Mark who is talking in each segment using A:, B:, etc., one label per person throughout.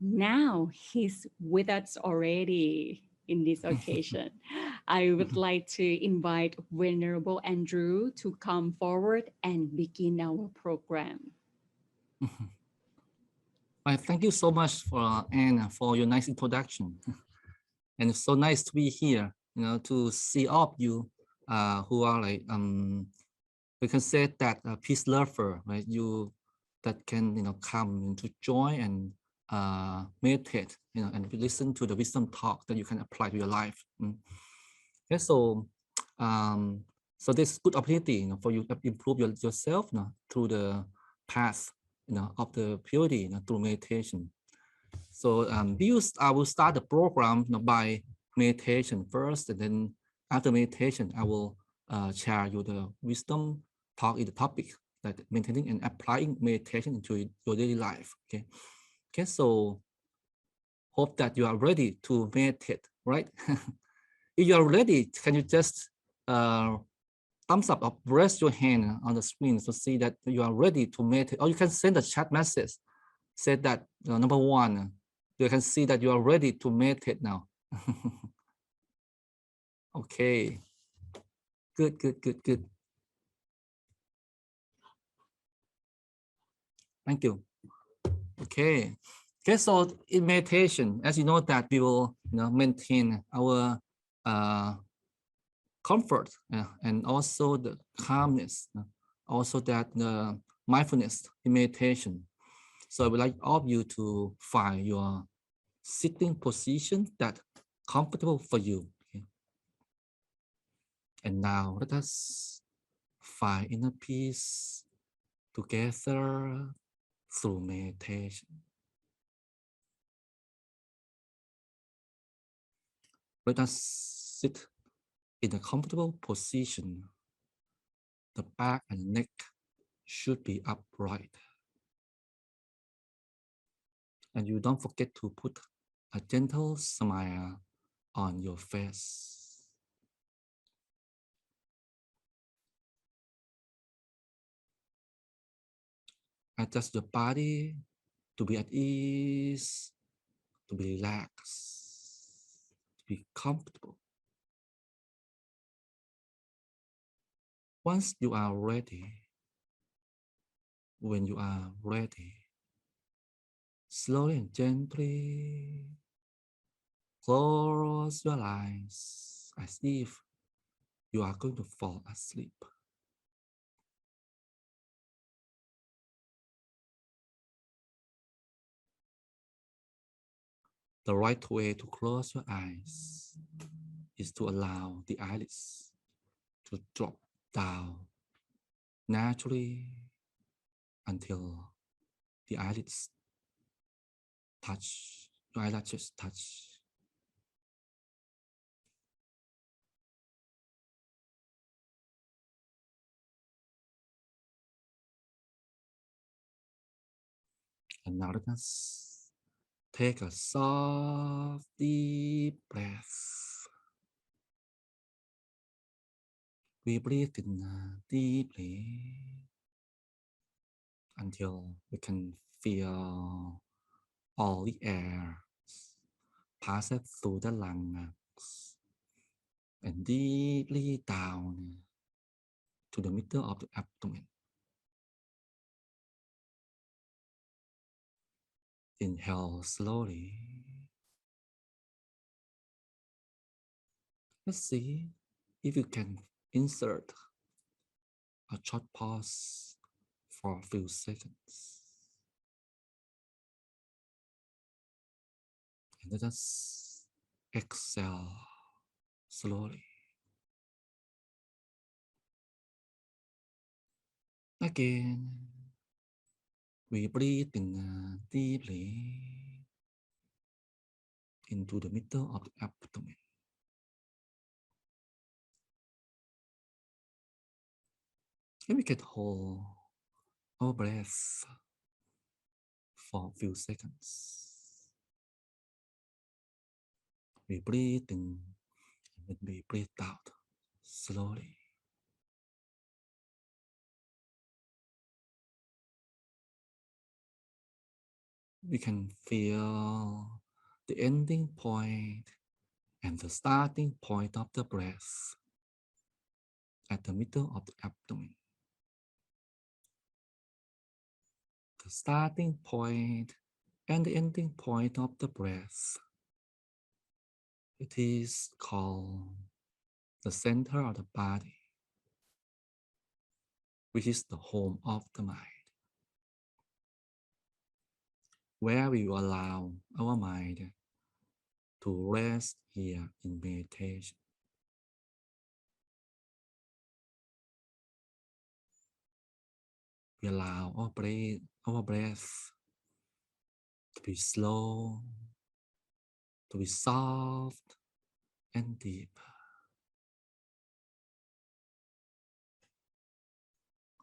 A: Now he's with us already in this occasion. I would like to invite Venerable Andrew to come forward and begin our program.
B: I thank you so much for Anna for your nice introduction, and it's so nice to be here. To see all of you who are like we can say that peace lover, right? You that can come to join and meditate, and listen to the wisdom talk that you can apply to your life. Okay, um, so this good opportunity, for you to improve yourself, through the path, of the purity, through meditation. So I will start the program, by meditation first, and then after meditation, I will share you the wisdom talk in the topic, like maintaining and applying meditation into your daily life. Okay. Okay. So hope that you are ready to meditate, right? If you are ready, can you just thumbs up or press your hand on the screen to see that you are ready to meditate, or you can send a chat message, say that number one, you can see that you are ready to meditate now. Okay, good, good, good, good. Thank you. Okay. Okay, so in meditation, as you know that we will maintain our comfort, and also the calmness, also that the mindfulness in meditation. So I would like all of you to find your sitting position that comfortable for you. Okay? And now let us find inner peace together through meditation. Let us sit in a comfortable position. The back and neck should be upright. And you don't forget to put a gentle smile on your face. Adjust your body to be at ease, to be relaxed, to be comfortable. Once you are ready, when you are ready, slowly and gently close your eyes as if you are going to fall asleep. The right way to close your eyes is to allow the eyelids to drop down naturally until the eyelids touch, your eyelashes touch. And now let us take a soft, deep breath. We breathe in deeply until we can feel all the air pass through the lungs and deeply down to the middle of the abdomen. Inhale slowly. Let's see if you can insert a short pause for a few seconds. And let us exhale slowly. Again, we breathe in deeply into the middle of the abdomen. And we can hold our breath for a few seconds. We breathe in and then we breathe out slowly. we can feel the ending point and the starting point of the breath at the middle of the abdomen. The starting point and the ending point of the breath. It is called the center of the body, which is the home of the mind, where we allow our mind to rest here in meditation. We allow our breath to be slow, to be soft and deep.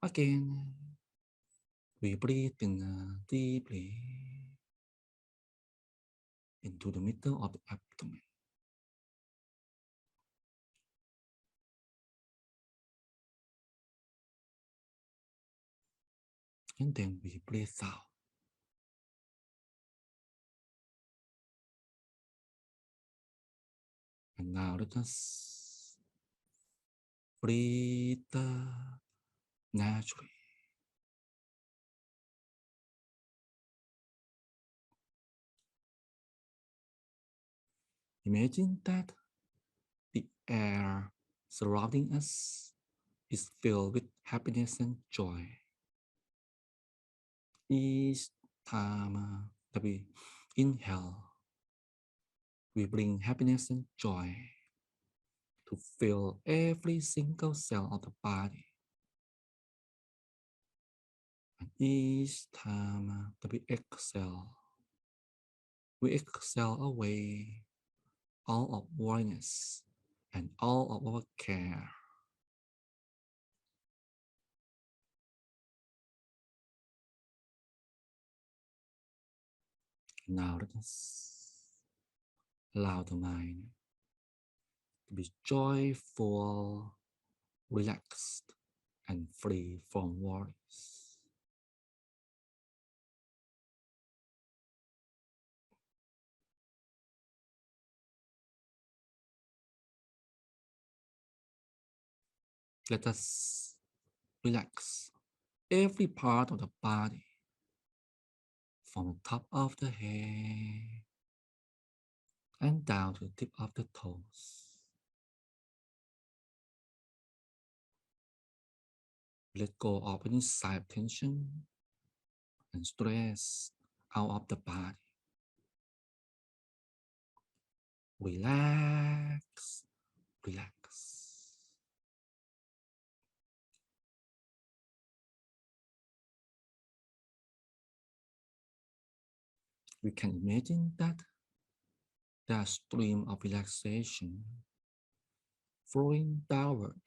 B: Again, we breathe in deeply into the middle of the abdomen. And then we breathe out. And now let us breathe naturally. Imagine that the air surrounding us is filled with happiness and joy. Each time that we inhale, we bring happiness and joy to fill every single cell of the body. And each time that we exhale away all of worriness and all of our care. Now let us allow the mind to be joyful, relaxed, and free from worries. Let us relax every part of the body, from the top of the head and down to the tip of the toes. Let go of any side tension and stress out of the body. Relax, relax. We can imagine that there are stream of relaxation flowing downward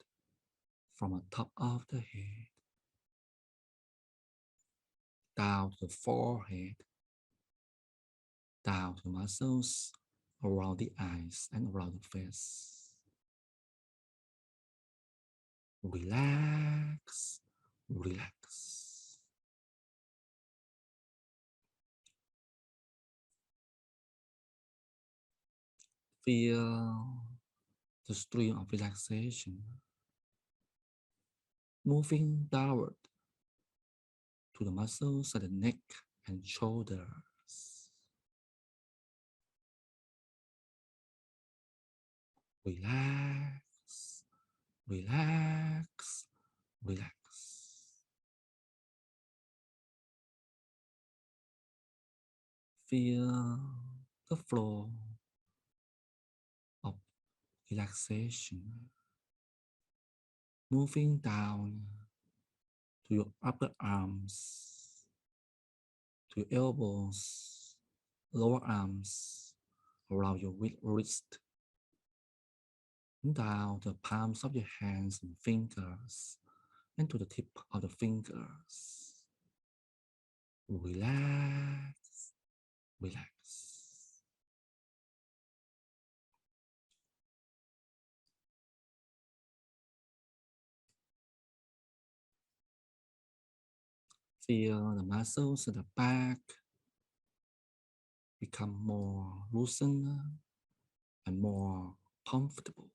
B: from the top of the head, down to the forehead, down to the muscles around the eyes and around the face. Relax, relax. Feel the stream of relaxation moving downward to the muscles at the neck and shoulders. Relax, relax, relax. Feel the flow of relaxation moving down to your upper arms, to your elbows, lower arms, around your wrist, and down the palms of your hands and fingers, and to the tip of the fingers. Relax, relax. Feel the muscles at the back become more loosened and more comfortable.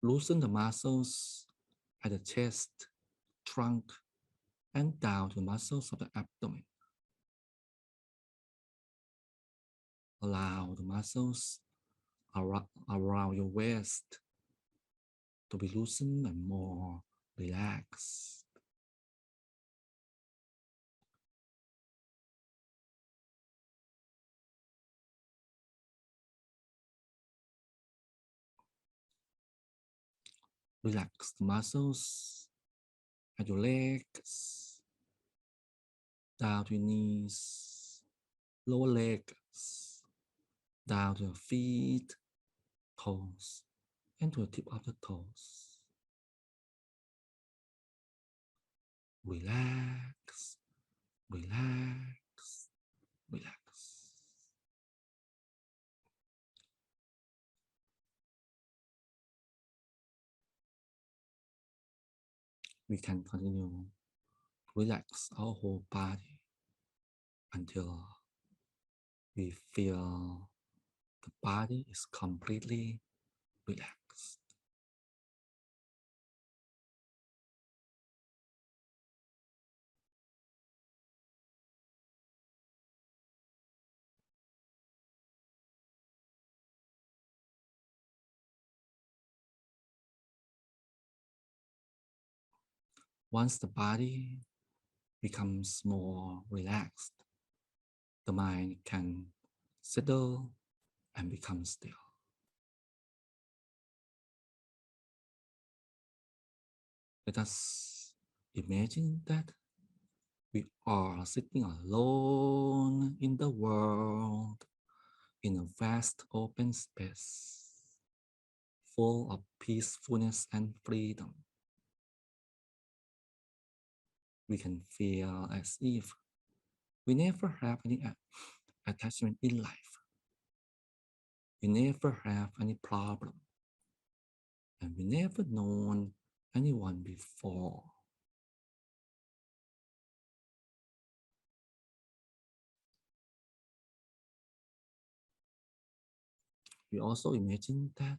B: Loosen the muscles at the chest, trunk, and down to the muscles of the abdomen. Allow the muscles around your waist to be loosened and more relaxed. Relax the muscles at your legs, down to your knees, lower legs, down to your feet, toes, and to the tip of the toes. Relax, relax, relax. We can continue to relax our whole body until we feel the body is completely relaxed. Once the body becomes more relaxed, the mind can settle and become still. Let us imagine that we are sitting alone in the world in a vast open space full of peacefulness and freedom. We can feel as if we never have any attachment in life. We never have any problem. And we never known anyone before. We also imagine that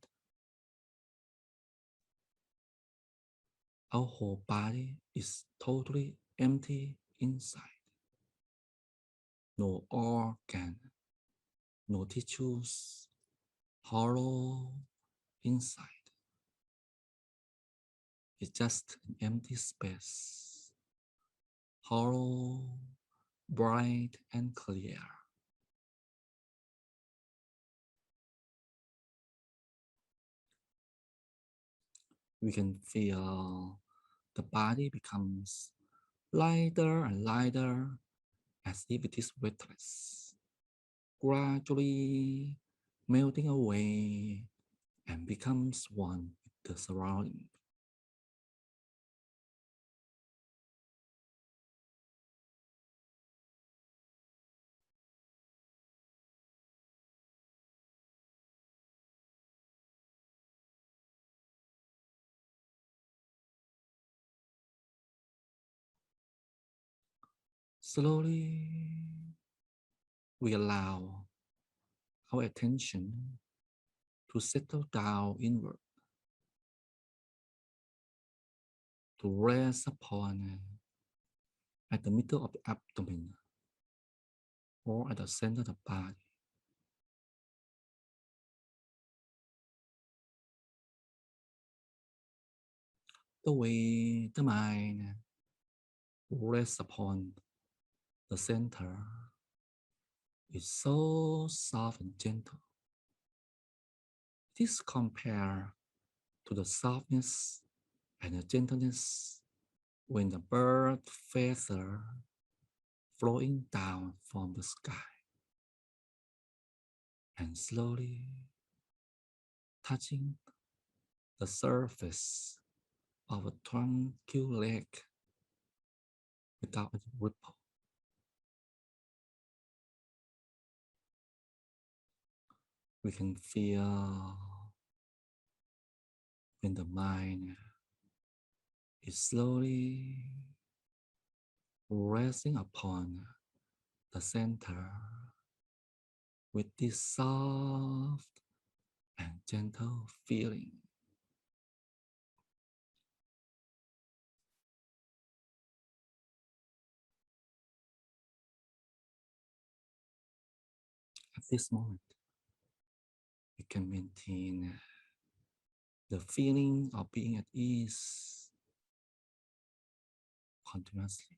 B: our whole body is totally empty inside. No organ, no tissues, hollow inside. It's just an empty space, hollow, bright and clear. We can feel the body becomes lighter and lighter as if it is weightless, gradually melting away and becomes one with the surrounding. Slowly, we allow our attention to settle down inward, to rest upon at the middle of the abdomen or at the center of the body. The way the mind rests upon the center is so soft and gentle. It is compared to the softness and the gentleness when the bird feather flowing down from the sky and slowly touching the surface of a tranquil lake without any ripple. We can feel when the mind is slowly resting upon the center with this soft and gentle feeling. At this moment, we can maintain the feeling of being at ease continuously.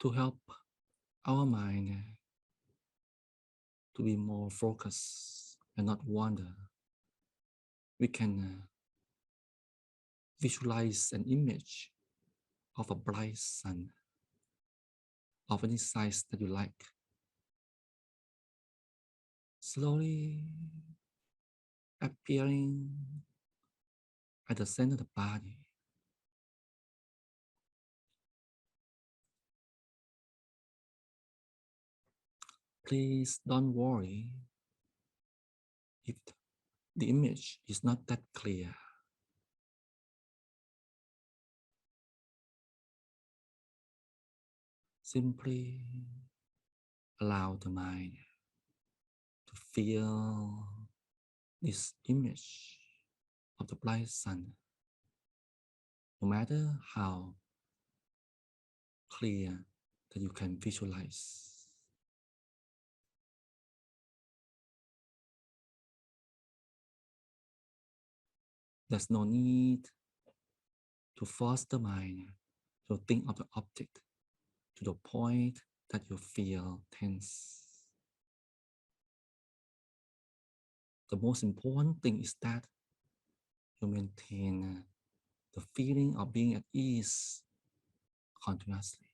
B: To help our mind to be more focused and not wander, we can visualize an image of a bright sun of any size that you like. Slowly appearing at the center of the body. Please don't worry if the image is not that clear. Simply allow the mind to feel this image of the bright sun, no matter how clear that you can visualize. There's no need to force the mind to think of the object to the point that you feel tense. The most important thing is that you maintain the feeling of being at ease continuously.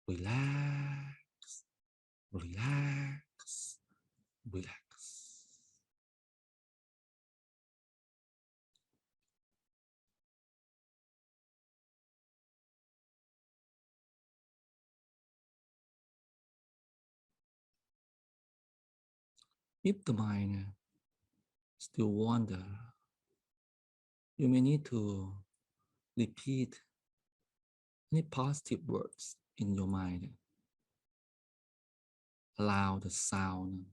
B: Relax, relax, relax. If the mind still wander, you may need to repeat any positive words in your mind. Allow the sound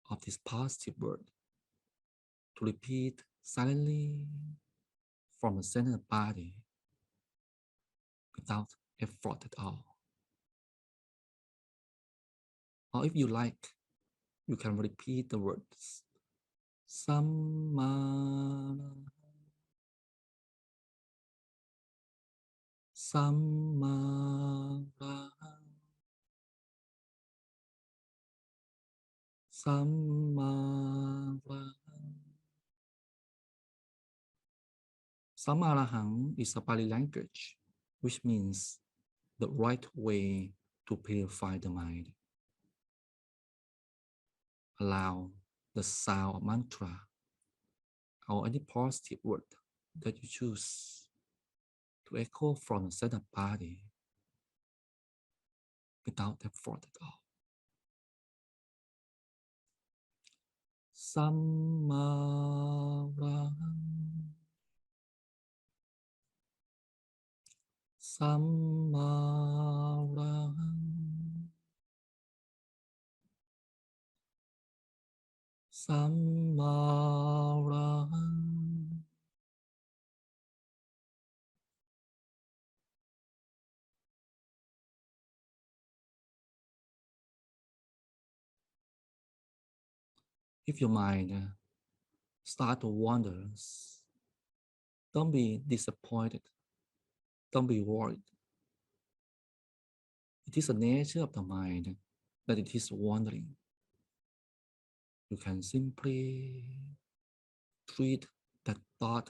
B: of this positive word to repeat silently from the center of the body without effort at all. Or if you like, you can repeat the words Samma, Samma, Samma. Samarahang is a Pali language, which means the right way to purify the mind. Allow the sound of mantra or any positive word that you choose to echo from the center body without effort at all. Samarahang, Samarahang, Samarahang. If your mind starts to wander, don't be disappointed. Don't be worried. It is the nature of the mind that it is wandering. You can simply treat that thought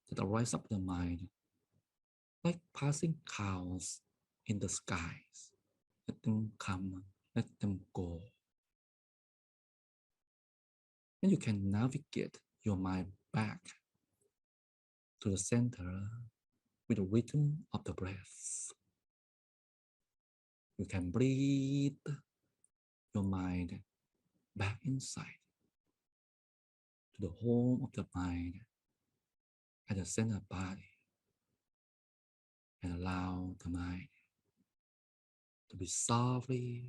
B: that arises up in the mind like passing clouds in the skies. Let them come, let them go. And you can navigate your mind back to the center with the rhythm of the breath. You can breathe your mind back inside to the home of the mind at the center body and allow the mind to be softly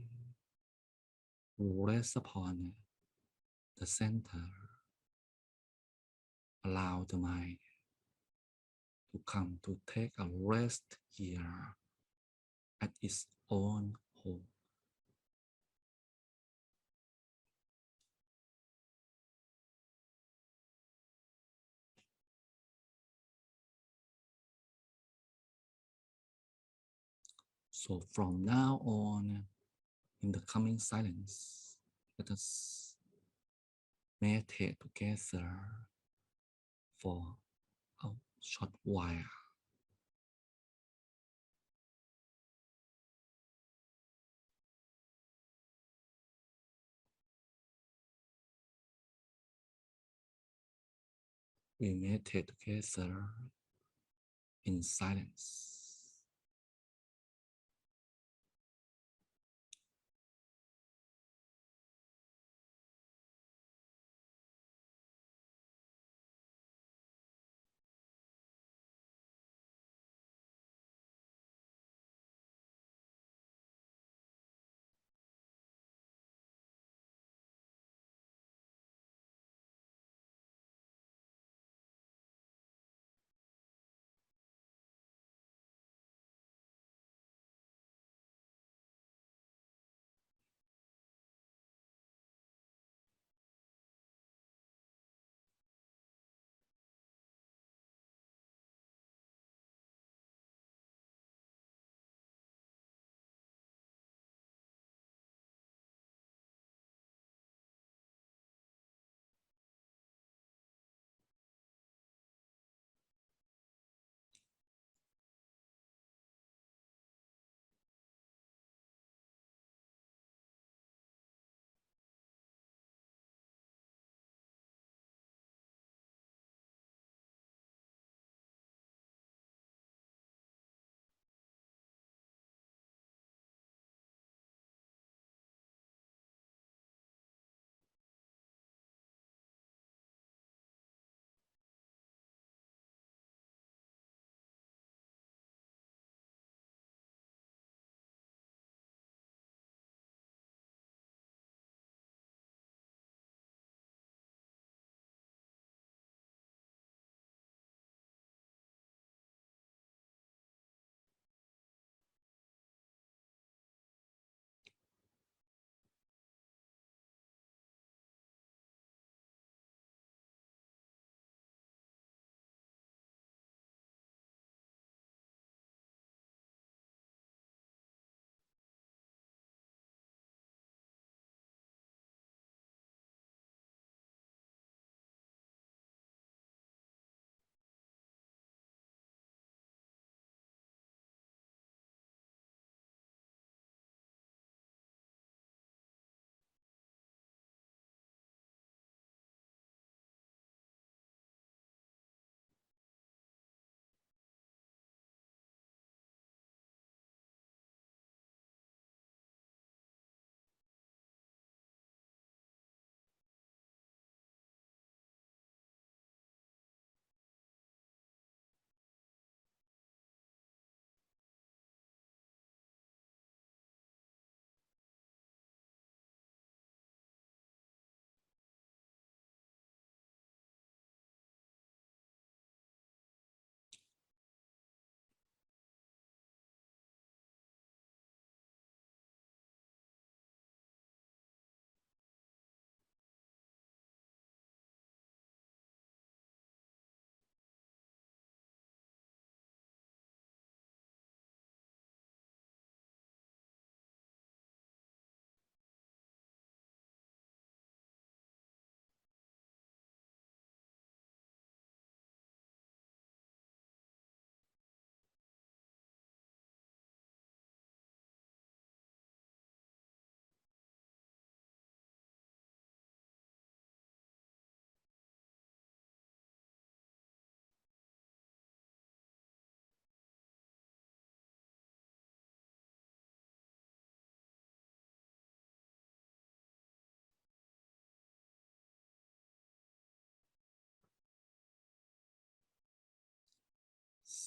B: rest upon the center. Allow the mind to come to take a rest here at its own home. So from now on, in the coming silence, let us meditate together for a short while. We meditate together in silence.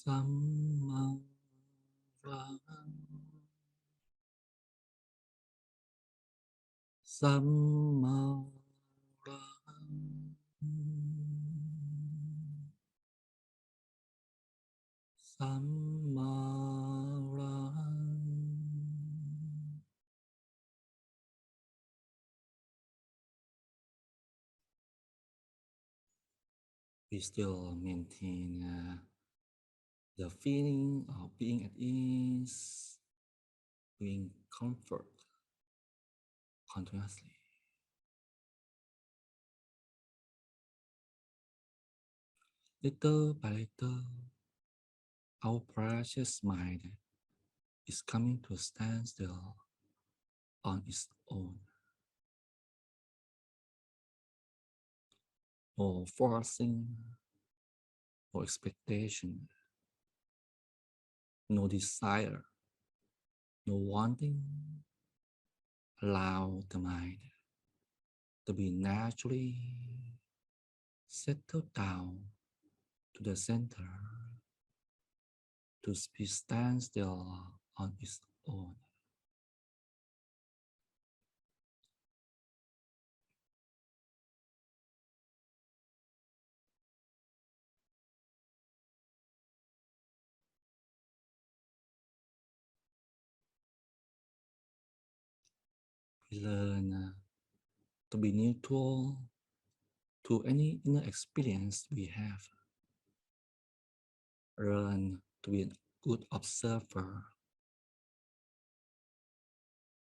B: Samma Samma Samma We still maintain the feeling of being at ease, being comfort continuously. Little by little, our precious mind is coming to a standstill on its own. No forcing, no expectation, no desire, no wanting. Allow the mind to be naturally settled down to the center, to be stand still on its own. We learn to be neutral to any inner experience we have. Learn to be a good observer.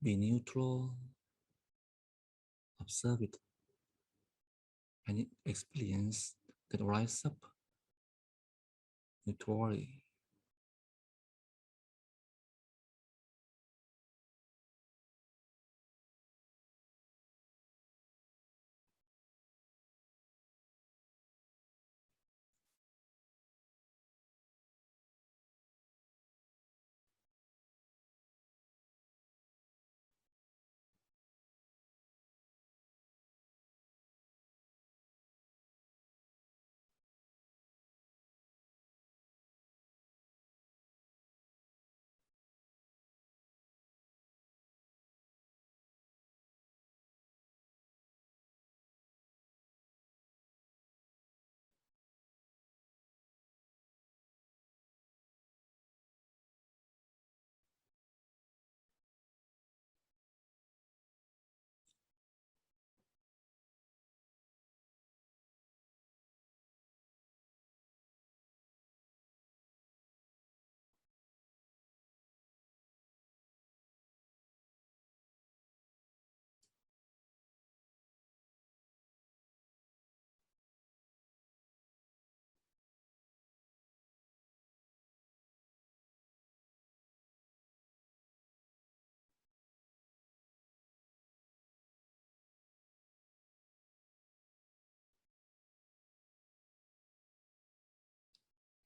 B: Be neutral. Observe it. Any experience that rises up neutrally.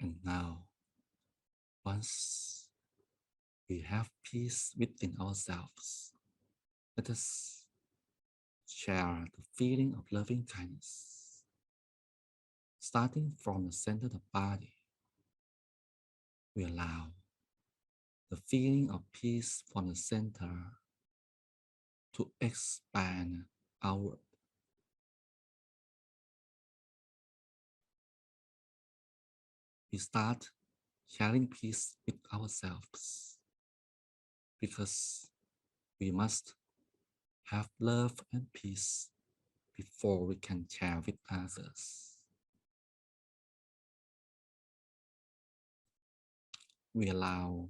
B: And now, once we have peace within ourselves, let us share the feeling of loving kindness, starting from the center of the body. We allow the feeling of peace from the center to expand outward. We start sharing peace with ourselves because we must have love and peace before we can share with others. We allow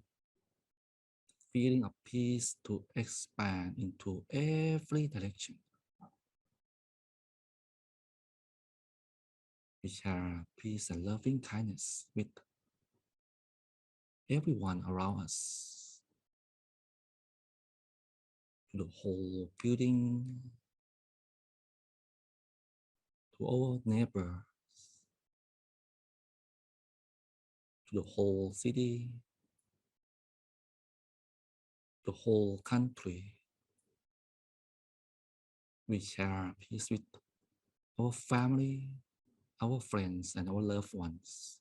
B: the feeling of peace to expand into every direction. We share peace and loving kindness with everyone around us, to the whole building, to our neighbors, to the whole city, the whole country. We share peace with our family, our friends, and our loved ones,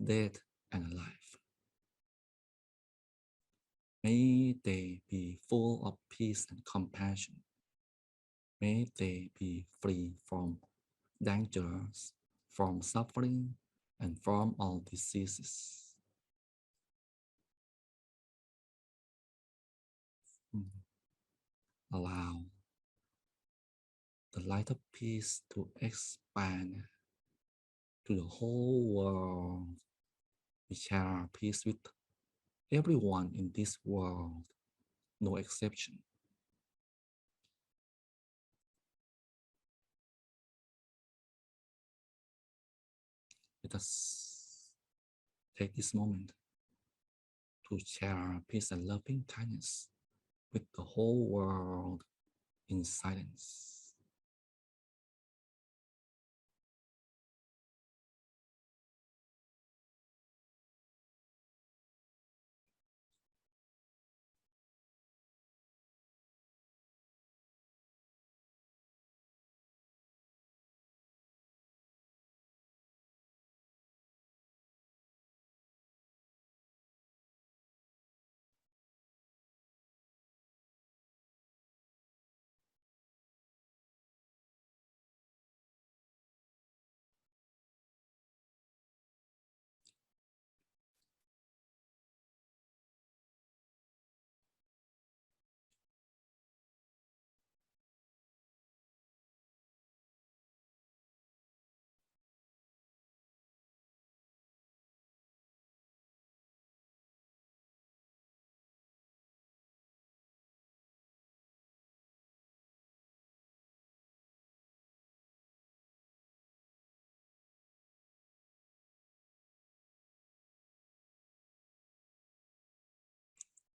B: dead and alive. May they be full of peace and compassion. May they be free from dangers, from suffering, and from all diseases. Allow the light of peace to expand to the whole world. We share peace with everyone in this world, no exception. Let us take this moment to share peace and loving kindness with the whole world in silence.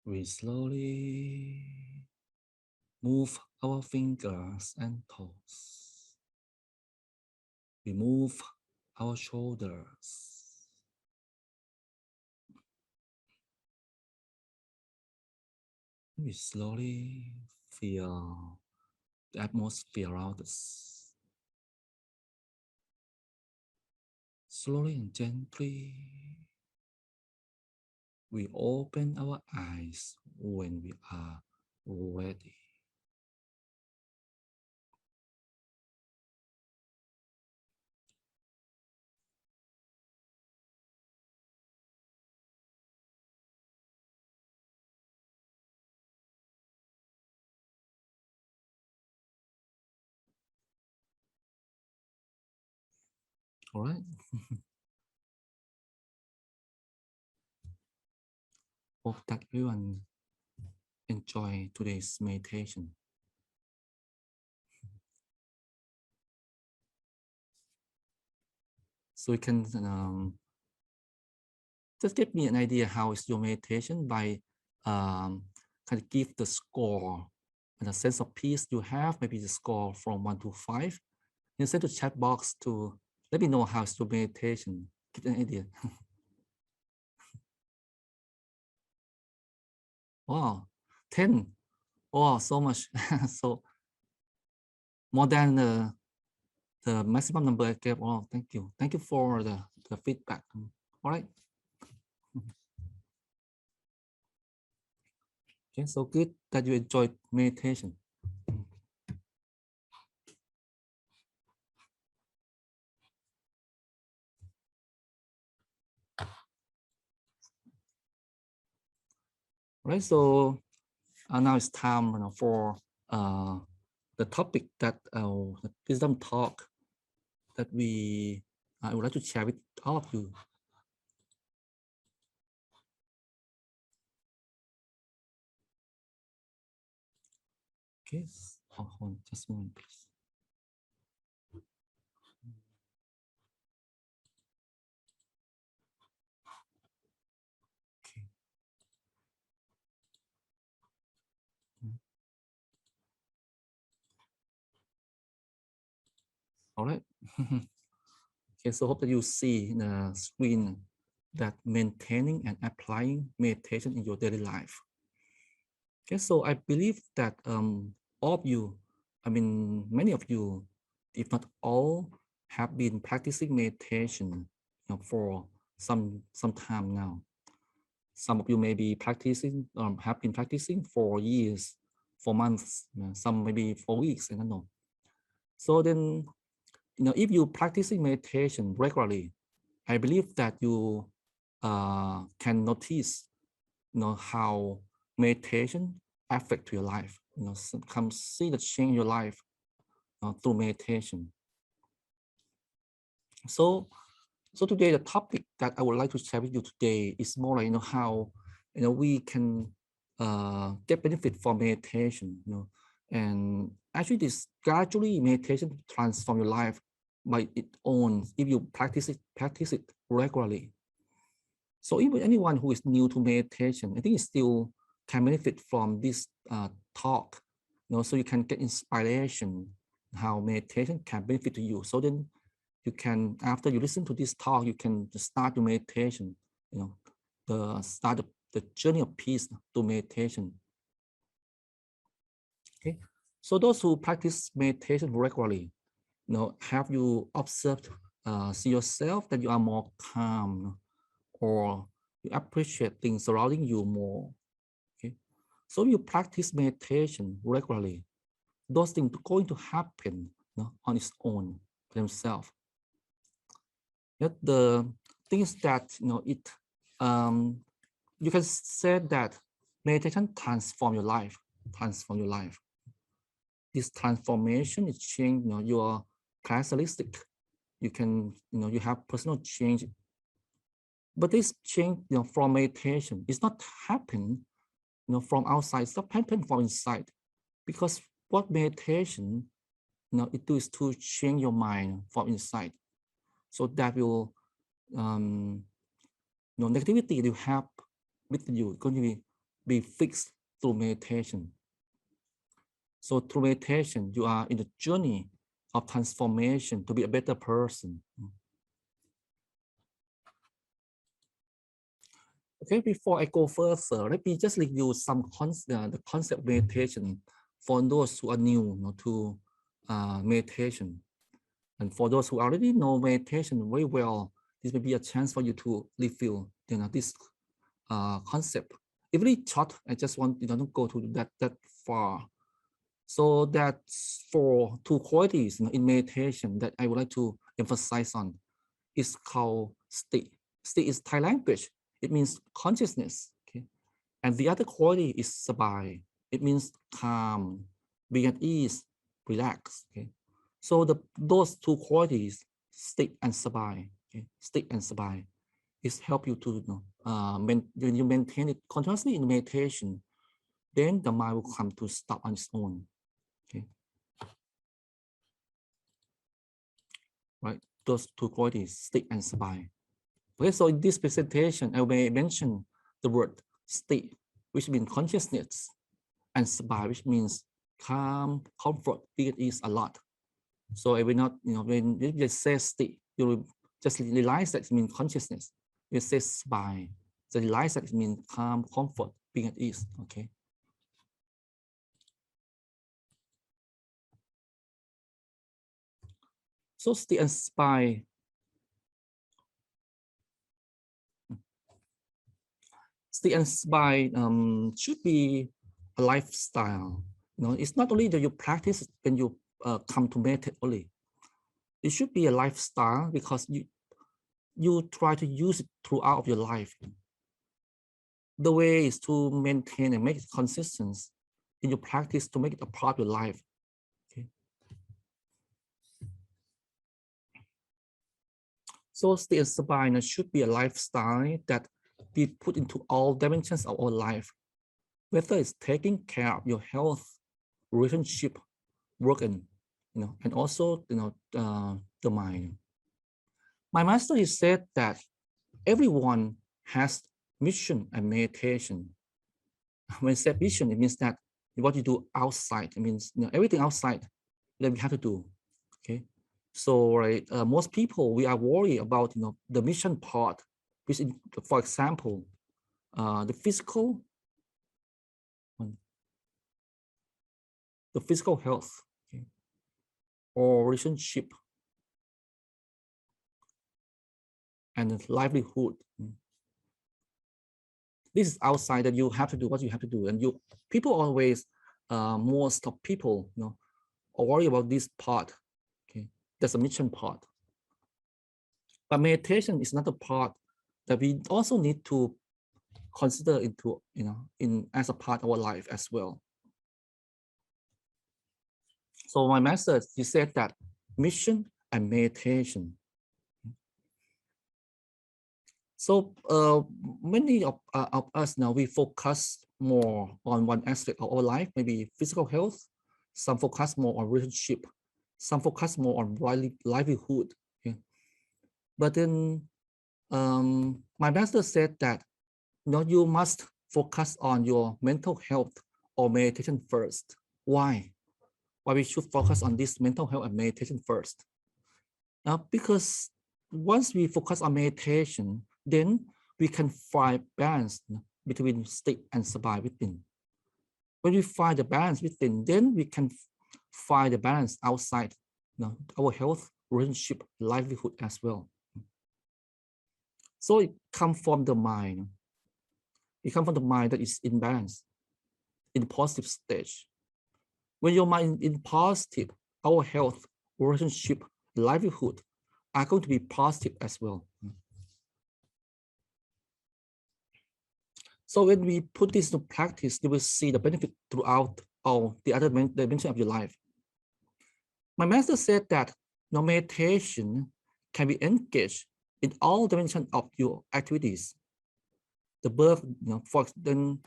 B: We slowly move our fingers and toes. We move our shoulders. We slowly feel the atmosphere around us. Slowly and gently, we open our eyes when we are ready. All right. Hope that everyone enjoy today's meditation. So you can just give me an idea how is your meditation by kind of give the score and a sense of peace you have, maybe the score from 1 to 5. You send to chat box to let me know how's your meditation. Give an idea. Wow, 10. Oh, so much. So more than the maximum number I gave. Oh, thank you. Thank you for the feedback. All right. Okay, so good that you enjoyed meditation. All right, so now it's time for the topic that the wisdom talk that I would like to share with all of you. Okay, hold on just a moment, please. Okay. All right. Okay, so hope that you see in the screen that maintaining and applying meditation in your daily life. Okay, so I believe that all of you, I mean, many of you, if not all, have been practicing meditation for some time now. Some of you may be practicing or have been practicing for years, for months, some maybe for weeks, I don't know. So then, if you practicing meditation regularly, I believe that you can notice, how meditation affect your life. Come see the change in your life through meditation. So today the topic that I would like to share with you today is more like how we can get benefit from meditation. And actually this gradually meditation transform your life by its own if you practice it regularly. So even anyone who is new to meditation, I think it still can benefit from this talk. So you can get inspiration how meditation can benefit to you. So then you can, after you listen to this talk, you can start your meditation, start the journey of peace to meditation. Okay, so those who practice meditation regularly, have you observed, see yourself that you are more calm, or you appreciate things surrounding you more. Okay, so you practice meditation regularly, those things are going to happen on its own themselves. Yet the thing is that it you can say that meditation transform your life. This transformation is change your characteristic. You can you have personal change, but this change from meditation is not happen from outside. It's not happen from inside, because what meditation it do is to change your mind from inside. So that will negativity you have with you going to be fixed through meditation. So through meditation, you are in the journey of transformation to be a better person. Okay, before I go further, let me just review some the concept of meditation for those who are new to meditation. And for those who already know meditation very well, this may be a chance for you to review this concept. If really short, I just want to go to that far. So that's for two qualities in meditation that I would like to emphasize on. It's called state. State is Thai language. It means consciousness. Okay, and the other quality is sabai. It means calm, being at ease, relax. Okay, so those two qualities, state and sabai. Okay, state and sabai, is help you to when you maintain it continuously in meditation, then the mind will come to stop on its own. Okay, right? Those two qualities, state and sabai. Okay, so in this presentation, I will mention the word state, which means consciousness, and sabai, which means calm, comfort, being at ease a lot. So I will not, when you just say state, you will just realize that it means consciousness. You say sabai, so realize that it means calm, comfort, being at ease. Okay. So state and sabai. State and sabai should be a lifestyle. It's not only that you practice when you come to meditate only. It should be a lifestyle because you try to use it throughout your life. The way is to maintain and make it consistent in your practice to make it a part of your life. Okay. So state and sabai should be a lifestyle that be put into all dimensions of our life, whether it's taking care of your health, relationship, work, and also the mind. My master has said that everyone has mission and meditation. When I say mission, it means that what you do outside. It means everything outside that we have to do. Okay, so right, most people we are worried about the mission part, which, for example, the physical health, okay, or relationship, and livelihood. This is outside that you have to do what you have to do, and people always, most of people, worry about this part. Okay, that's a mission part. But meditation is another part that we also need to consider into, as a part of our life as well. So my message, he said that mission and meditation. So many of us now, we focus more on one aspect of our life, maybe physical health. Some focus more on relationship. Some focus more on livelihood. Okay? But then my master said that you must focus on your mental health or meditation first. Why? Why we should focus on this mental health and meditation first? Because once we focus on meditation, then we can find balance between state and sabai within. When we find the balance within, then we can find the balance outside, our health, relationship, livelihood as well. So it comes from the mind. It comes from the mind that is in balance, in the positive stage. When your mind is positive, our health, relationship, livelihood are going to be positive as well. So when we put this into practice, you will see the benefit throughout all the other dimensions of your life. My master said that meditation can be engaged in all dimensions of your activities. The birth, for then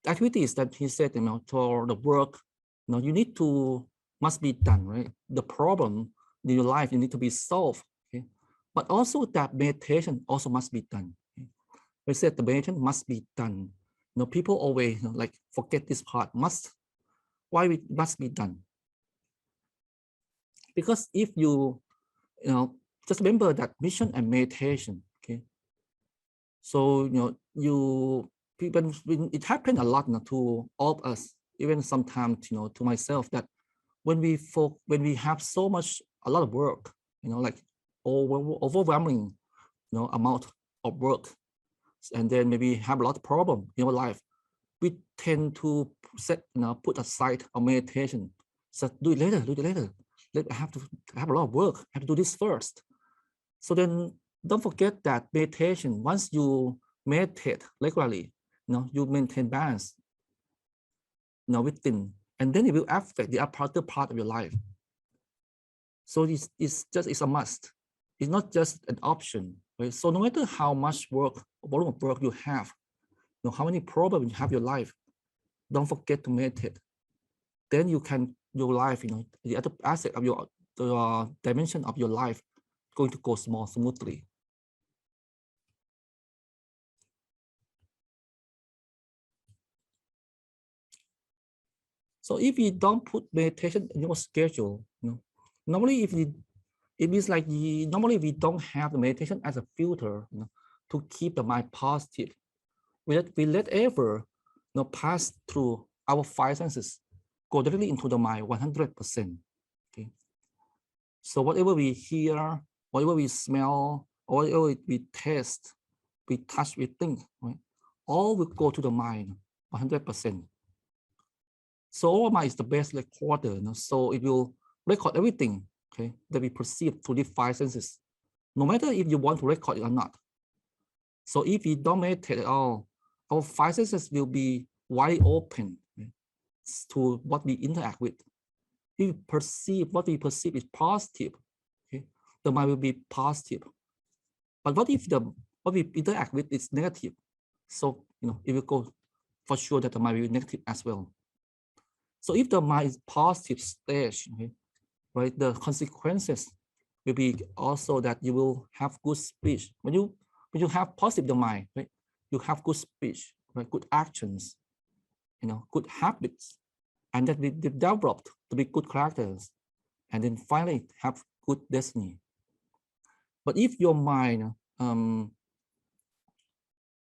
B: activities that he said, for the work, you must be done, right? The problem in your life, you need to be solved, okay? But also that meditation also must be done. Okay? We said the meditation must be done. People always forget this part. Why it must be done? Because if you just remember that mission and meditation, okay? So when it happened a lot to all of us, even sometimes to myself, that when we have a lot of work, overwhelming amount of work, and then maybe have a lot of problem in our life, we tend to put aside our meditation. So do it later. I have to have a lot of work. I have to do this first. So then don't forget that meditation, once you meditate regularly, you maintain balance within, and then it will affect the other part of your life. So it's a must. It's not just an option, right? So no matter how much volume of work you have, how many problems you have in your life, don't forget to meditate. Then your life, the other aspect of the dimension of your life going to go smoothly. So if you don't put meditation in your schedule, normally it means like normally we don't have the meditation as a filter to keep the mind positive. We let ever pass through our five senses, go directly into the mind 100%. Okay. So whatever we hear, whatever we smell, or whatever we taste, we touch, we think, right? All will go to the mind 100%. So our mind is the best recorder. So it will record everything, okay, that we perceive through the five senses, no matter if you want to record it or not. So if we don't meditate at all, our five senses will be wide open, okay, to what we interact with. If what we perceive is positive, okay, the mind will be positive. But what if what we interact with is negative? So it will go for sure that the mind will be negative as well. So if the mind is positive stage, okay, right, the consequences will be also that you will have good speech. When you have positive the mind, right, you have good speech, right, good actions, good habits, and that we developed to be good characters, and then finally have good destiny. But if your mind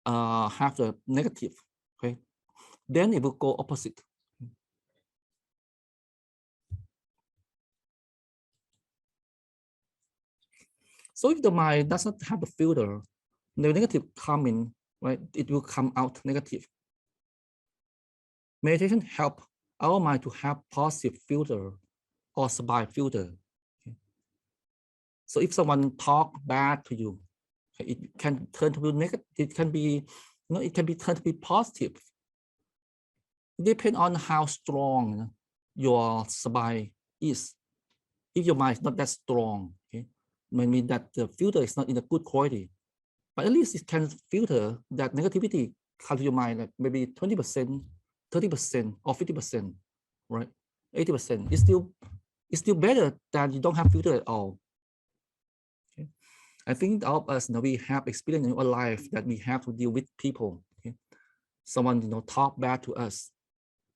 B: have the negative, okay, then it will go opposite. So if the mind does not have a filter, the negative come in, right? It will come out negative. Meditation help our mind to have positive filter or sabai filter. Okay? So if someone talk bad to you, it can turn to be negative. It can be, it can be turned to be positive. It depends on how strong your sabai is. If your mind is not that strong, okay, mean that the filter is not in a good quality, but at least it can filter that negativity come to your mind, like maybe 20%, 30%, or 50%, right? 80%. It's still better than you don't have filter at all. Okay? I think all of us, we have experience in our life that we have to deal with people. Okay? Someone, talk bad to us.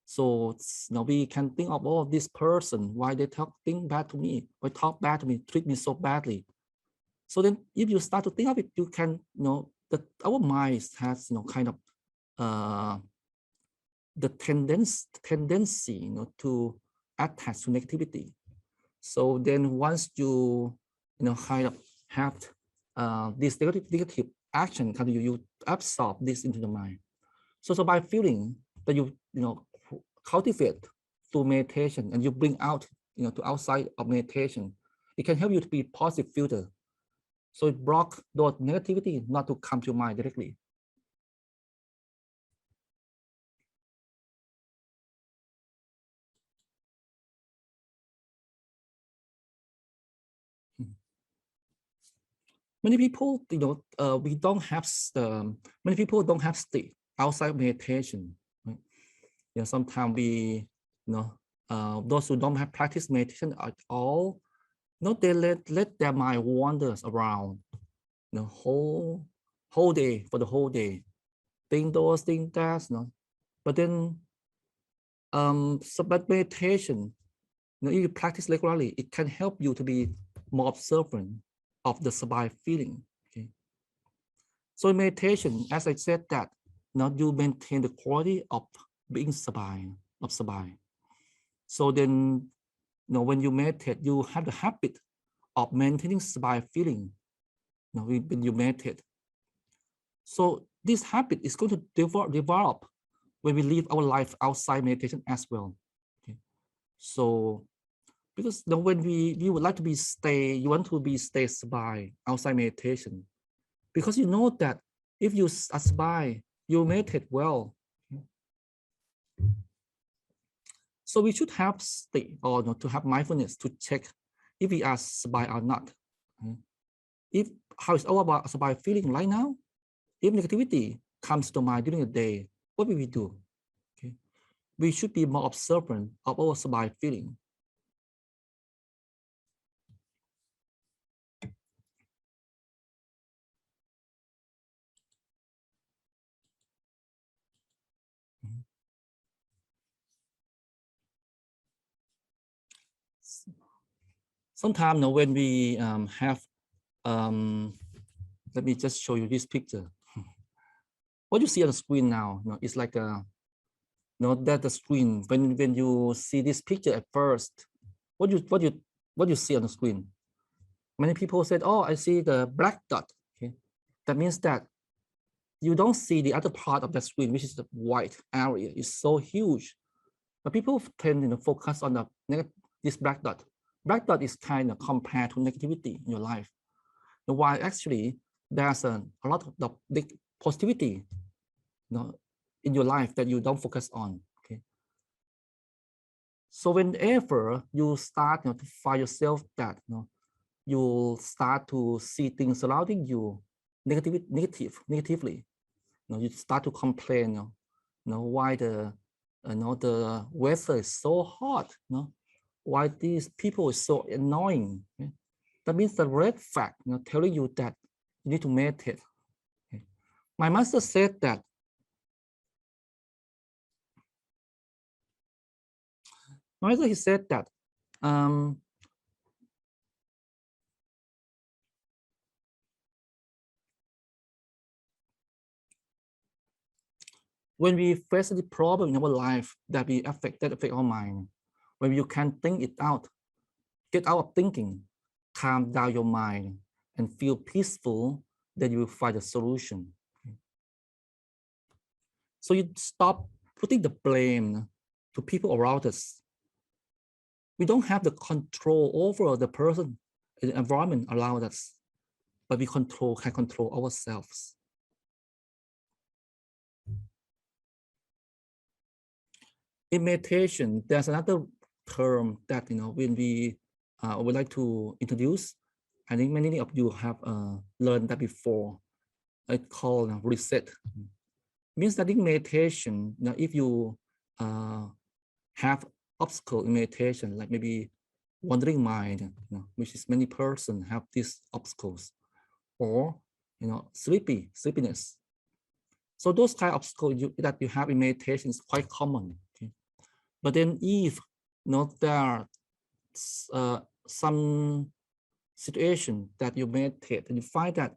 B: So now we can think of, oh, this person, why they think bad to me, or talk bad to me, treat me so badly. So then if you start to think of it, you can, that our mind has, kind of the tendency, to attach to negativity. So then once you, kind of have this negative action, kind of you absorb this into the mind. So by feeling that you cultivate through meditation and you bring out, to outside of meditation, it can help you to be positive filter. So it block those negativity not to come to your mind directly. Many people, we don't have many people don't have state outside meditation. Right? Sometimes we, those who don't have practice meditation at all, they let their mind wanders around, whole day, for the whole day, think those, think that, But then, but meditation, if you practice regularly, it can help you to be more observant of the sabai feeling. Okay. So in meditation, as I said, that you maintain the quality of being sabai, of sabai. So then, when you meditate, you have the habit of maintaining sabai feeling. When you meditate. So this habit is going to develop when we live our life outside meditation as well. Okay. So because when we would like to be you want to be stay sabai outside meditation, because you know that if you are sabai, you meditate well. So we should have stay or to have mindfulness to check if we are sabai or not. If how is our sabai feeling right now? If negativity comes to mind during the day, what will we do? Okay. We should be more observant of our sabai feeling. Sometimes when we have, let me just show you this picture. What you see on the screen now, it's like a, that the screen. When you see this picture at first, what you see on the screen? Many people said, "Oh, I see the black dot." Okay, that means that you don't see the other part of the screen, which is the white area. It's so huge, but people tend to focus on this black dot. Black dot is kind of compared to negativity in your life. While actually there's a lot of the big positivity, in your life that you don't focus on. Okay. So whenever you start to find yourself that you start to see things surrounding you negatively, you start to complain, why the the weather is so hot, why these people is so annoying. Okay? That means the red flag, telling you that you need to meditate. Okay? My master said that he said that when we face the problem in our life that affect our mind, when you can think it out, get out of thinking, calm down your mind, and feel peaceful, then you will find a solution. So you stop putting the blame to people around us. We don't have the control over the person, the environment around us, but we can control ourselves. In meditation, there's another term that when we would like to introduce. I think many of you have learned that before. It's called reset. Means that in meditation, if you have obstacle in meditation, like maybe wandering mind, which is many persons have these obstacles, or sleepiness. So those kind of obstacles that you have in meditation is quite common. Okay? But then if there are some situation that you meditate and you find that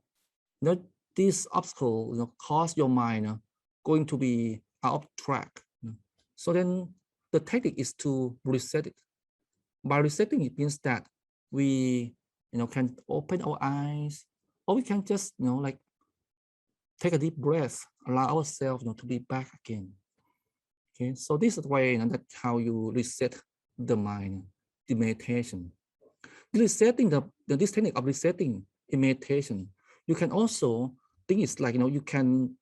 B: this obstacle cause your mind going to be out of track. So then the technique is to reset it. By resetting it means that we can open our eyes, or we can just like take a deep breath, allow ourselves to be back again. Okay, so this is the way that's how you reset the mind, the meditation. Resetting this technique of resetting in meditation, you can also think it's like you can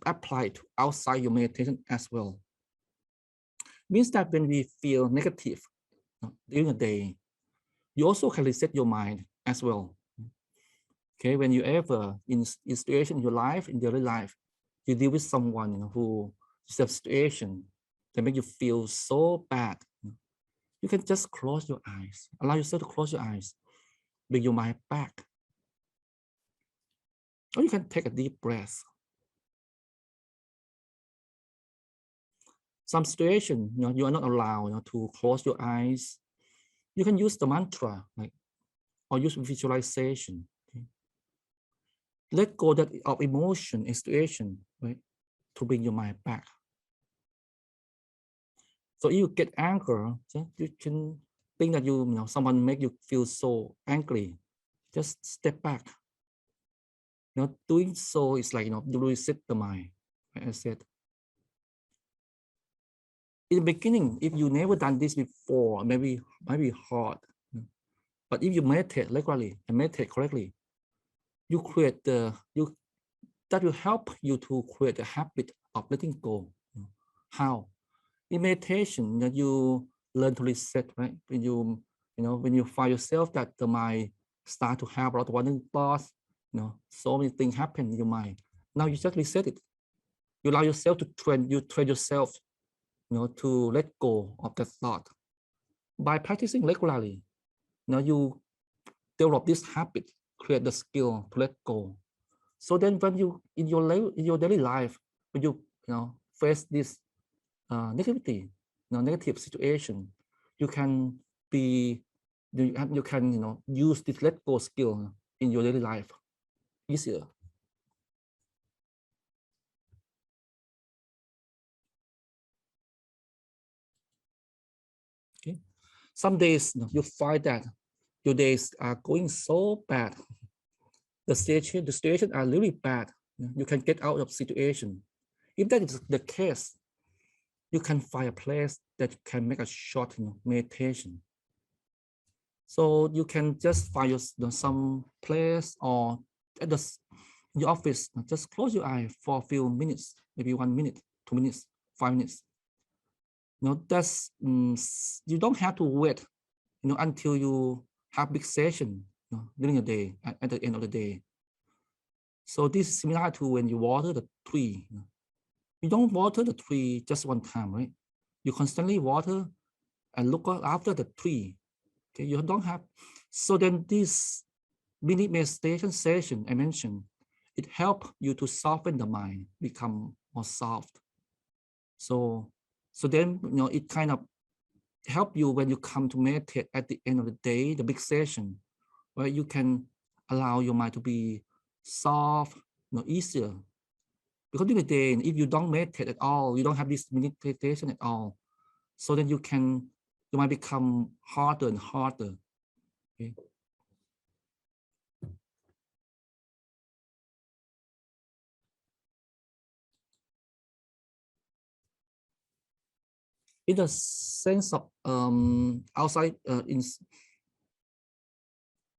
B: apply it to outside your meditation as well. Means that when we feel negative during the day, you also can reset your mind as well. Okay, when you ever in situation in your life, in daily life, you deal with someone who is a situation that make you feel so bad, you can just close your eyes, allow yourself to close your eyes, bring your mind back, or you can take a deep breath. Some situation, you are not allowed to close your eyes. You can use the mantra, or use visualization. Okay? Let go of emotion and situation, right, to bring your mind back. So if you get anger, you can think that someone make you feel so angry. Just step back. Doing so is like you reset the mind. Like I said. In the beginning, if you never done this before, maybe hard. But if you meditate regularly and meditate correctly, you create that will help you to create a habit of letting go. How? In meditation, you learn to reset, right? When you find yourself that the mind start to have a lot of wandering thoughts, so many things happen in your mind. Now you just reset it. You allow yourself to train yourself, to let go of that thought. By practicing regularly, you develop this habit, create the skill to let go. So then when you in your daily life, when you face this negativity, negative situation, you can use this let go skill in your daily life easier. Okay. Some days you find that your days are going so bad. The situation are really bad. You can get out of situation. If that is the case, you can find a place that can make a short meditation. So you can just find some place or at your office, just close your eye for a few minutes, maybe 1 minute, 2 minutes, 5 minutes. That's you don't have to wait, until you have big session during the day at the end of the day. So this is similar to when you water the tree. You don't water the tree just one time, right? You constantly water and look after the tree. Okay, you don't have. So then this mini meditation session I mentioned, it helps you to soften the mind, become more soft. So then it kind of help you when you come to meditate at the end of the day, the big session, where you can allow your mind to be soft, easier. Because during the day, if you don't meditate at all, you don't have this meditation at all, so then you might become harder and harder. Okay. in the sense of outside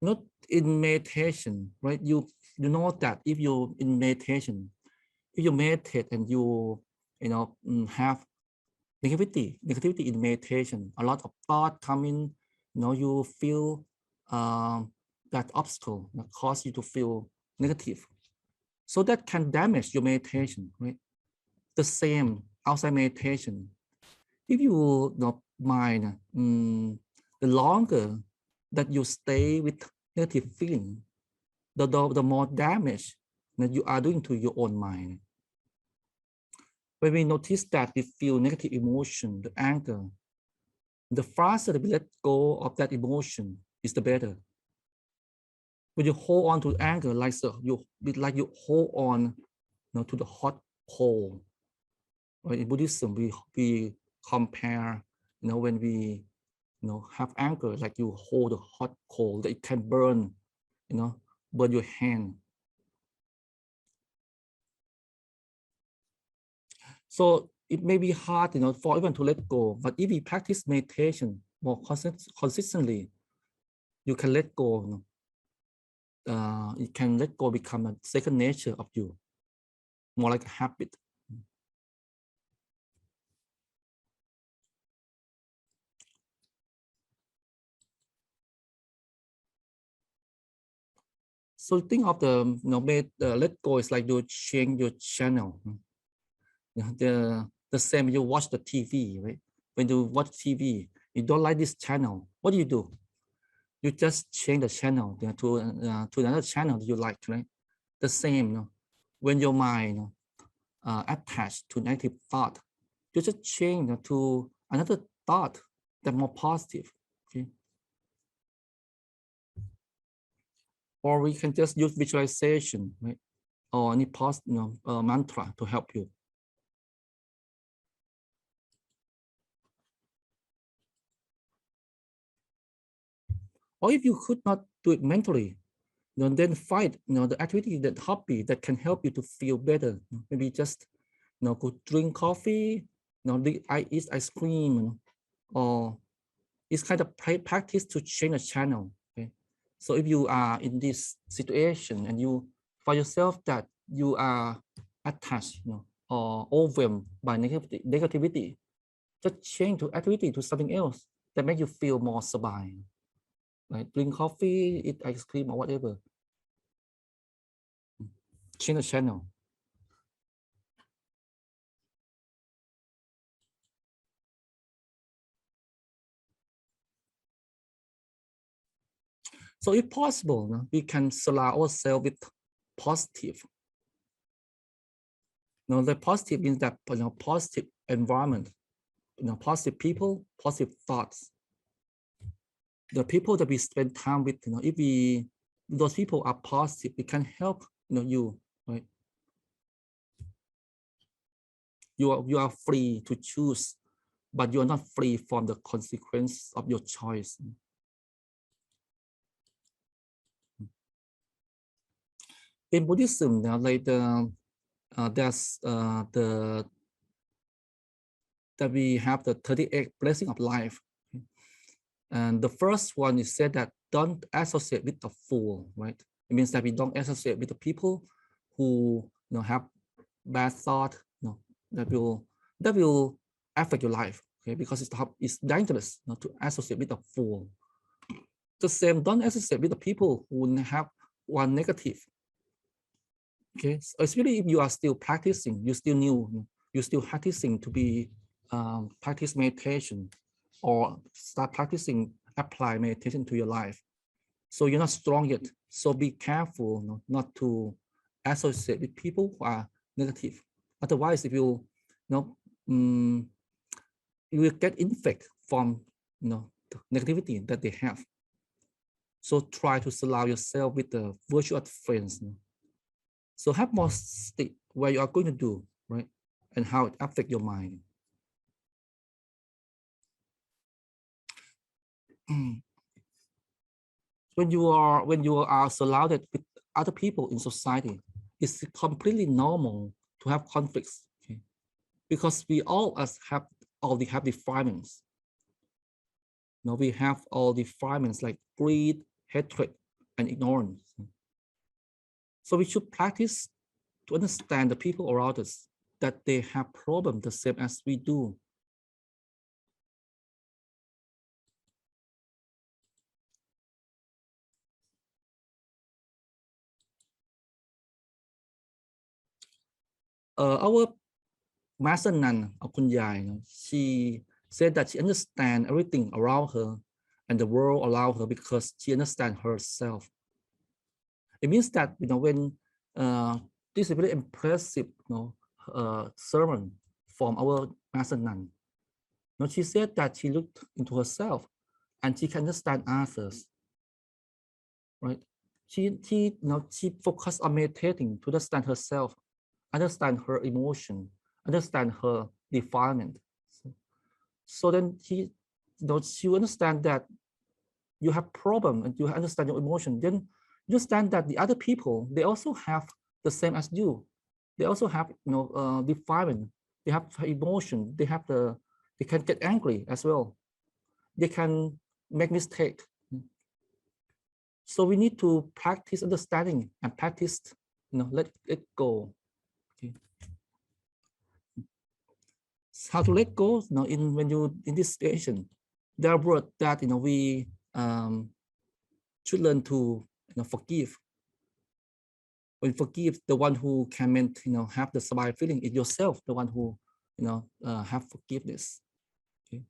B: not in meditation, right? You know that if you in meditation, if you meditate and you have negativity in meditation, a lot of thought come in, you feel that obstacle that cause you to feel negative. So that can damage your meditation, right? The same outside meditation. If you mind, the longer that you stay with negative feeling, the more damage that you are doing to your own mind. When we notice that we feel negative emotion, the anger, the faster we let go of that emotion is the better. When you hold on to anger, like you hold on to the hot coal. Right? In Buddhism, we compare, when we have anger, like you hold a hot coal that it can burn, burn your hand. So it may be hard, for everyone to let go, but if we practice meditation more consistently, you can let go. It can let go become a second nature of you, more like a habit. So think of the let go is like you change your channel. The same you watch the TV, right? When you watch TV, you don't like this channel. What do? You just change the channel to another channel that you like, right? The same, when your mind attached to negative thought, you just change to another thought that more positive. Okay. Or we can just use visualization, right? Or any mantra to help you. Or if you could not do it mentally, then find the activity, that hobby that can help you to feel better. Maybe just go drink coffee, eat ice cream, or it's kind of practice to change the channel. Okay, so if you are in this situation and you find yourself that you are attached, or overwhelmed by negativity, just change to activity to something else that make you feel more sabai. Like drink coffee, eat ice cream, or whatever. Change the channel. So if possible, we can surround ourselves with positive. The positive means that positive environment, positive people, positive thoughts. The people that we spend time with, if those people are positive, it can help you, right? You are free to choose, but you are not free from the consequence of your choice. In Buddhism, like there's that we have the 38 blessing of life. And the first one is said that don't associate with the fool, right? It means that we don't associate with the people who have bad thought, that will affect your life, okay? Because it's dangerous to associate with the fool. The same, don't associate with the people who have one negative. Okay, so especially if you are still practicing, you're still new, you're still practicing to be practice meditation, or start practicing apply meditation to your life. So you're not strong yet. So be careful not to associate with people who are negative. Otherwise, if you you will get infected from the negativity that they have. So try to surround yourself with the virtual friends. So have more stick where you are going to do, right? And how it affects your mind. When you are surrounded with other people in society, it's completely normal to have conflicts, okay? Because we all us have all the have defilements. Now we have all defilements like greed, hatred, and ignorance. So we should practice to understand the people around us, that they have problems the same as we do. Our master nun, or Kunyai, she said that she understands everything around her and the world around her because she understands herself. It means that when this is a very impressive sermon from our master nun. She said that she looked into herself and she can understand others, right? She focused on meditating to understand herself, understand her emotion, understand her defilement. So then she understand that you have problem and you understand your emotion. Then you understand that the other people, they also have the same as you. They also have defilement. They have emotion. They can get angry as well. They can make mistake. So we need to practice understanding and practice, let it go. Okay. How to let go? When you in this situation, there are words that we should learn to forgive. When forgive, the one who can have the sabai feeling is yourself, the one who have forgiveness. Okay.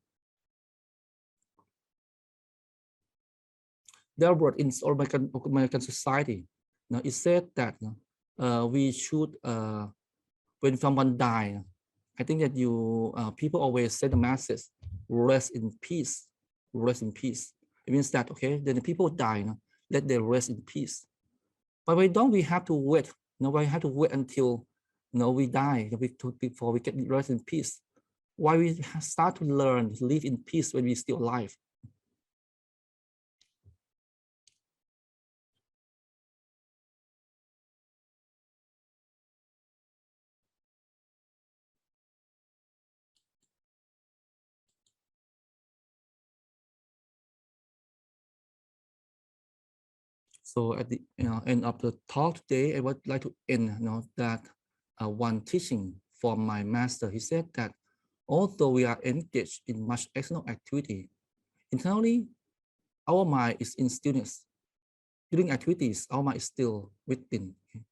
B: There are words in all American society. Now it said that we should when someone die, I think that people always say the message, rest in peace, rest in peace. It means that, okay, then the people die, let them rest in peace. But why don't we have to wait? We have to wait until we die before we can rest in peace. Why we start to learn to live in peace when we're still alive? So at the end of the talk today, I would like to end that one teaching from my master. He said that although we are engaged in much external activity, internally our mind is in stillness. During activities, our mind is still within. Okay?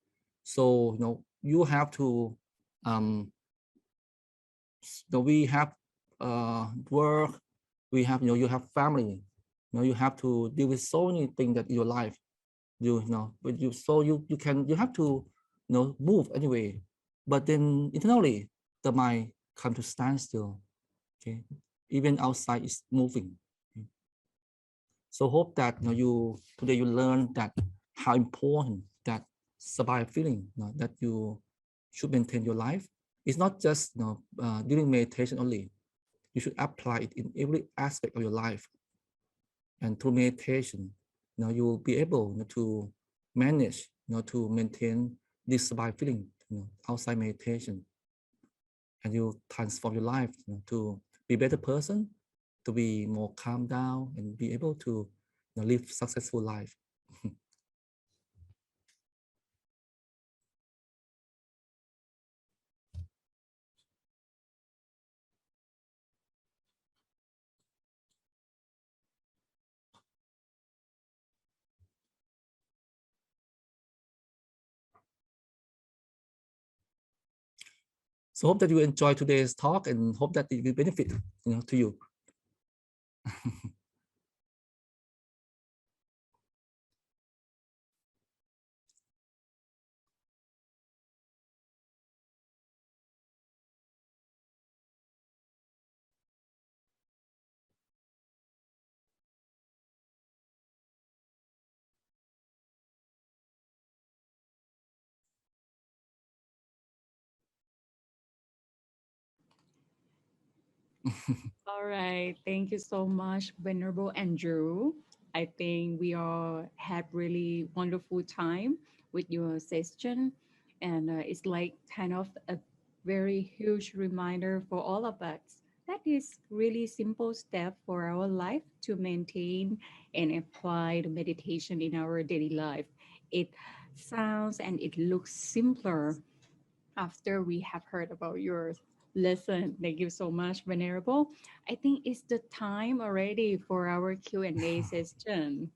B: So you have to we have work, we have you have family, you have to deal with so many things that in your life. But you have to move anyway, but then internally the mind come to stand still. Okay, even outside is moving. Okay? So hope that today you learn that how important that sabai feeling that you should maintain your life. It's not just during meditation only. You should apply it in every aspect of your life. And through meditation, you will be able to manage, to maintain this sabai feeling outside meditation, and you transform your life to be a better person, to be more calm down, and be able to live successful life. So hope that you enjoy today's talk and hope that it will benefit to you.
A: All right. Thank you so much, Venerable Andrew. I think we all had really wonderful time with your session. And it's like kind of a very huge reminder for all of us that is really simple step for our life to maintain and apply the meditation in our daily life. It sounds and it looks simpler after we have heard about your lesson. Thank you so much, Venerable. I think it's the time already for our Q&A session.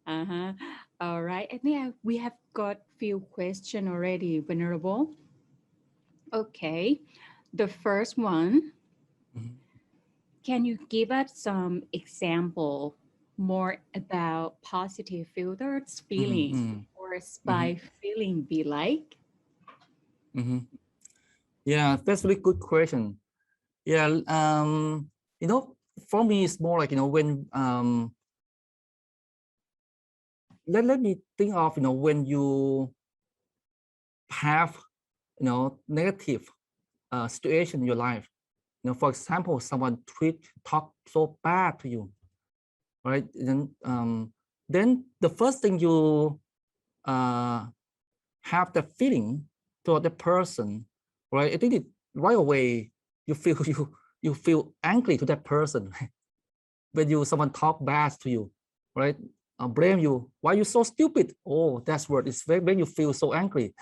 A: Uh-huh. All right. I think we have got few questions already, Venerable. Okay. The first one,
B: Mhm.
A: can you give us some example more about positive filters
B: Mhm,
A: feeling
B: mhm,
A: or
B: mhm,
A: spy feeling be like?
B: mhm. Yeah, that's a really good question. Yeah, you know, for me, it's more like, you know, when let me think of, you know, when you have, you know, negative situation in your life. You know, for example, someone talk so bad to you, right? Then the first thing you uh, have the feeling toward the person, right? I think it right away you feel you feel angry to that person when you someone talk bad to you, right? Blame you. Why you so stupid? Oh, that's word. It's when you feel so angry,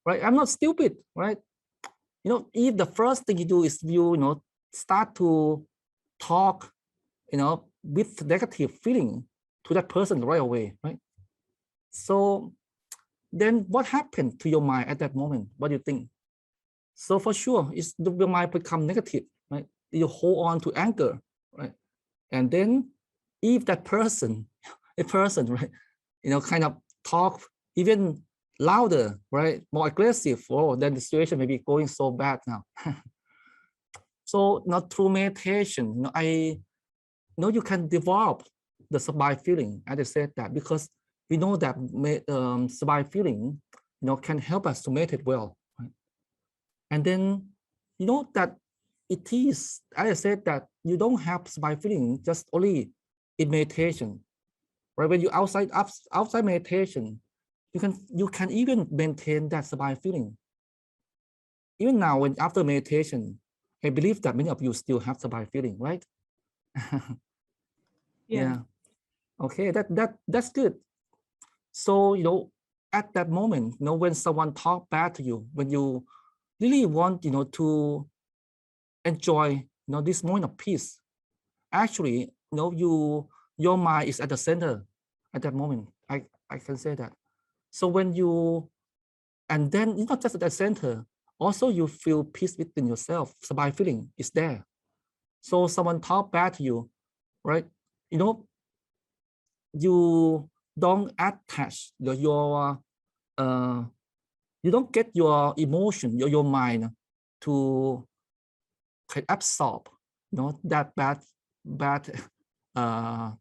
B: right? I'm not stupid, right? You know, if the first thing you do is you know start to talk, you know, with negative feeling to that person right away, right? So then what happened to your mind at that moment? What do you think? So for sure, it's your mind become negative, right? You hold on to anger, right? And then if that person, a person, right, you know, kind of talk even louder, right, more aggressive, oh, then the situation may be going so bad now. So not through meditation, you know, I know you can develop the sabai feeling, as I said that, because we know that sabai feeling, you know, can help us to meditate well. Right? And then you know that it is, as I said, that you don't have sabai feeling just only in meditation, right? When you outside meditation, you can even maintain that sabai feeling. Even now, when after meditation, I believe that many of you still have sabai feeling, right?
A: Yeah.
B: Yeah. Okay, that's good. So you know, at that moment, you know, when someone talk bad to you, when you really want, you know, to enjoy, you know, this moment of peace, actually, you know, your mind is at the center at that moment. I can say that. So when you, and then it's not just at the center, also you feel peace within yourself. Sabai feeling is there. So someone talk bad to you, right? You know, you don't attach your uh, you don't get your emotion, your mind to absorb, you know, that bad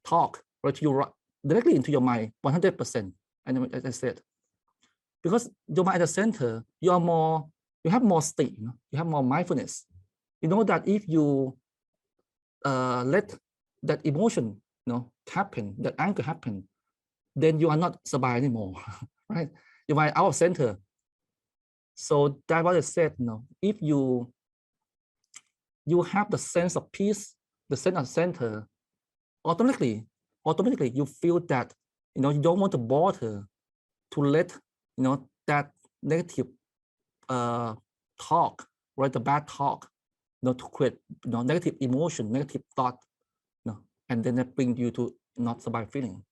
B: talk, right? You directly into your mind 100%. And as I said, because your mind at the center, you have more state, you know, you have more mindfulness. You know that if you let that emotion, you know, happen, that anger happen, then you are not sabai anymore, right? Your mind out of center. So that's what I said. You know, if you have the sense of peace, the sense of center, automatically you feel that, you know, you don't want to bother to let, you know, that negative uh, talk, right, the bad talk, you know, to create, you know, negative emotion, negative thought, you know, and then that bring you to not so bad feeling.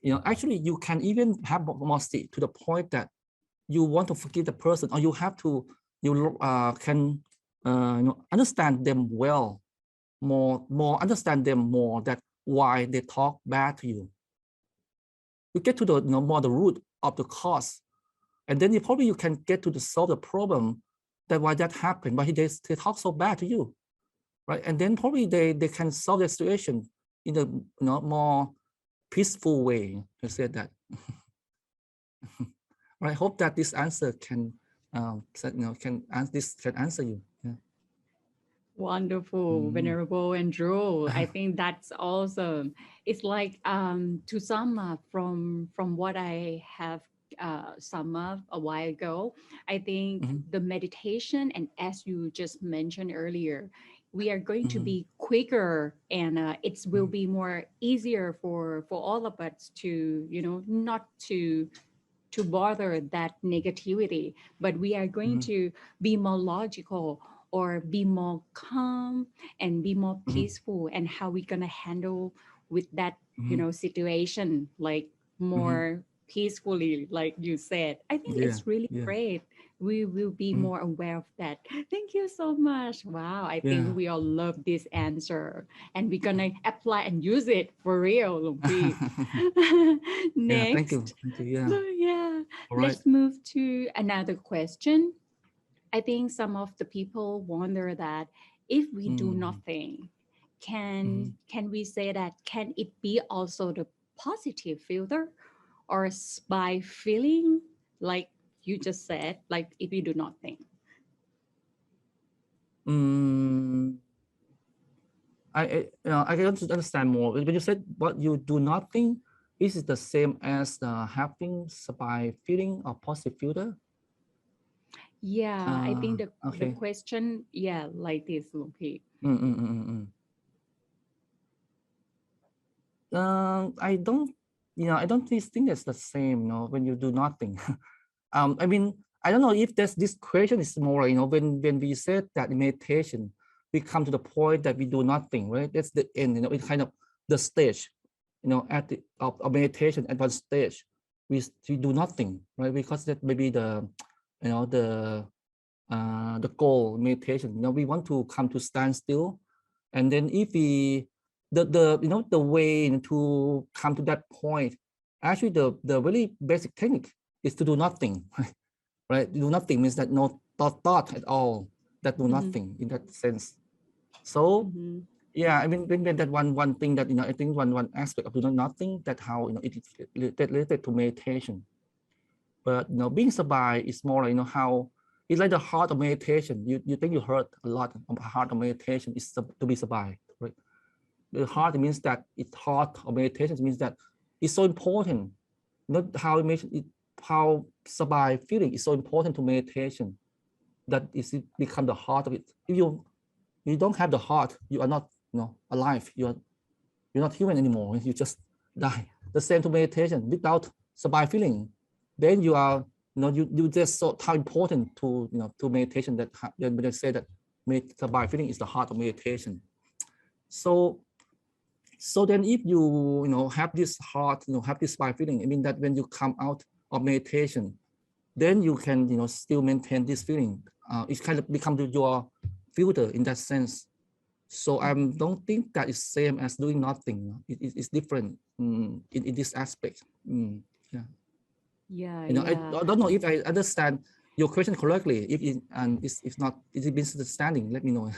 B: You know, actually you can even have more state to the point that you want to forgive the person, or you have to, you can you know, understand them well, more understand them more, that why they talk bad to you. You get to the, you know, more the root of the cause, and then you can get to the solve the problem, that why that happened, why they talk so bad to you, right? And then probably they can solve the situation in a, you know, more peaceful way. I said that. I hope that this answer can you know, can answer this, can answer you. Yeah.
A: Wonderful,
B: Mm.
A: Venerable Andrew. I think that's awesome. It's like to sum up from what I have sum up a while ago, I think
B: Mm-hmm.
A: the meditation, and as you just mentioned earlier, we are going to
B: Mm-hmm.
A: be quicker, and it will be more easier for all of us to, not to bother that negativity, but we are going
B: Mm-hmm.
A: to be more logical or be more calm and be more
B: Mm-hmm.
A: peaceful, and how we gonna handle with that,
B: Mm-hmm.
A: situation, like
B: Mm-hmm.
A: more peacefully, like you said. I think
B: Yeah.
A: it's really
B: Yeah.
A: great. We will be
B: Mm-hmm.
A: more aware of that. Thank you so much. Wow, I
B: Yeah.
A: think we all love this answer, and we're gonna apply and use it for real, Lumpy.
B: Yeah. Thank you.
A: Next,
B: Thank you. Yeah.
A: yeah,
B: All right.
A: let's move to another question. I think some of the people wonder that if we do
B: Mm-hmm.
A: nothing,
B: Mm-hmm.
A: can we say that, can it be also the positive filter or spy feeling, like you just said, like if you do nothing?
B: Mm, I don't understand more. When you said what you do nothing, is it the same as having spy feeling or positive filter?
A: Yeah, I think the
B: Okay.
A: question, yeah, like this, Lumpy.
B: Mm, mm, mm, mm, mm. I don't, I don't really think it's the same, when you do nothing. I mean, I don't know if this question is more, when we said that in meditation, we come to the point that we do nothing, right? That's the end, it's kind of the stage, at the of meditation at one stage, we do nothing, right? Because that maybe the goal of meditation, we want to come to stand still, and then if we the way to come to that point, actually the really basic technique is to do nothing. Right? Do nothing means that no thought at all, that do
A: Mm-hmm,
B: nothing in that sense. So
A: mm-hmm,
B: yeah, I mean, when that one thing that, I think one aspect of doing nothing, that how, it is related to meditation. But being sabai is more like, how it's like the heart of meditation. You think you heard a lot of heart of meditation is to be sabai, right? The heart means that it's heart of meditation means that it's so important. Not how how sabai feeling is so important to meditation, that it become the heart of it. If you don't have the heart, you are not, alive. You're not human anymore. You just die. The same to meditation. Without sabai feeling, then you are, you just so how important to, to meditation, that when they say that sabai feeling is the heart of meditation. So then if you have this heart, have this sabai feeling, I mean that when you come out of meditation, then you can, still maintain this feeling. It's kind of become your filter in that sense. So I
A: mm-hmm.
B: don't think that is same as doing nothing. It's different in this aspect. Yeah.
A: Yeah,
B: I
A: yeah.
B: don't know if I understand your question correctly. If not, if it's misunderstanding, let me know.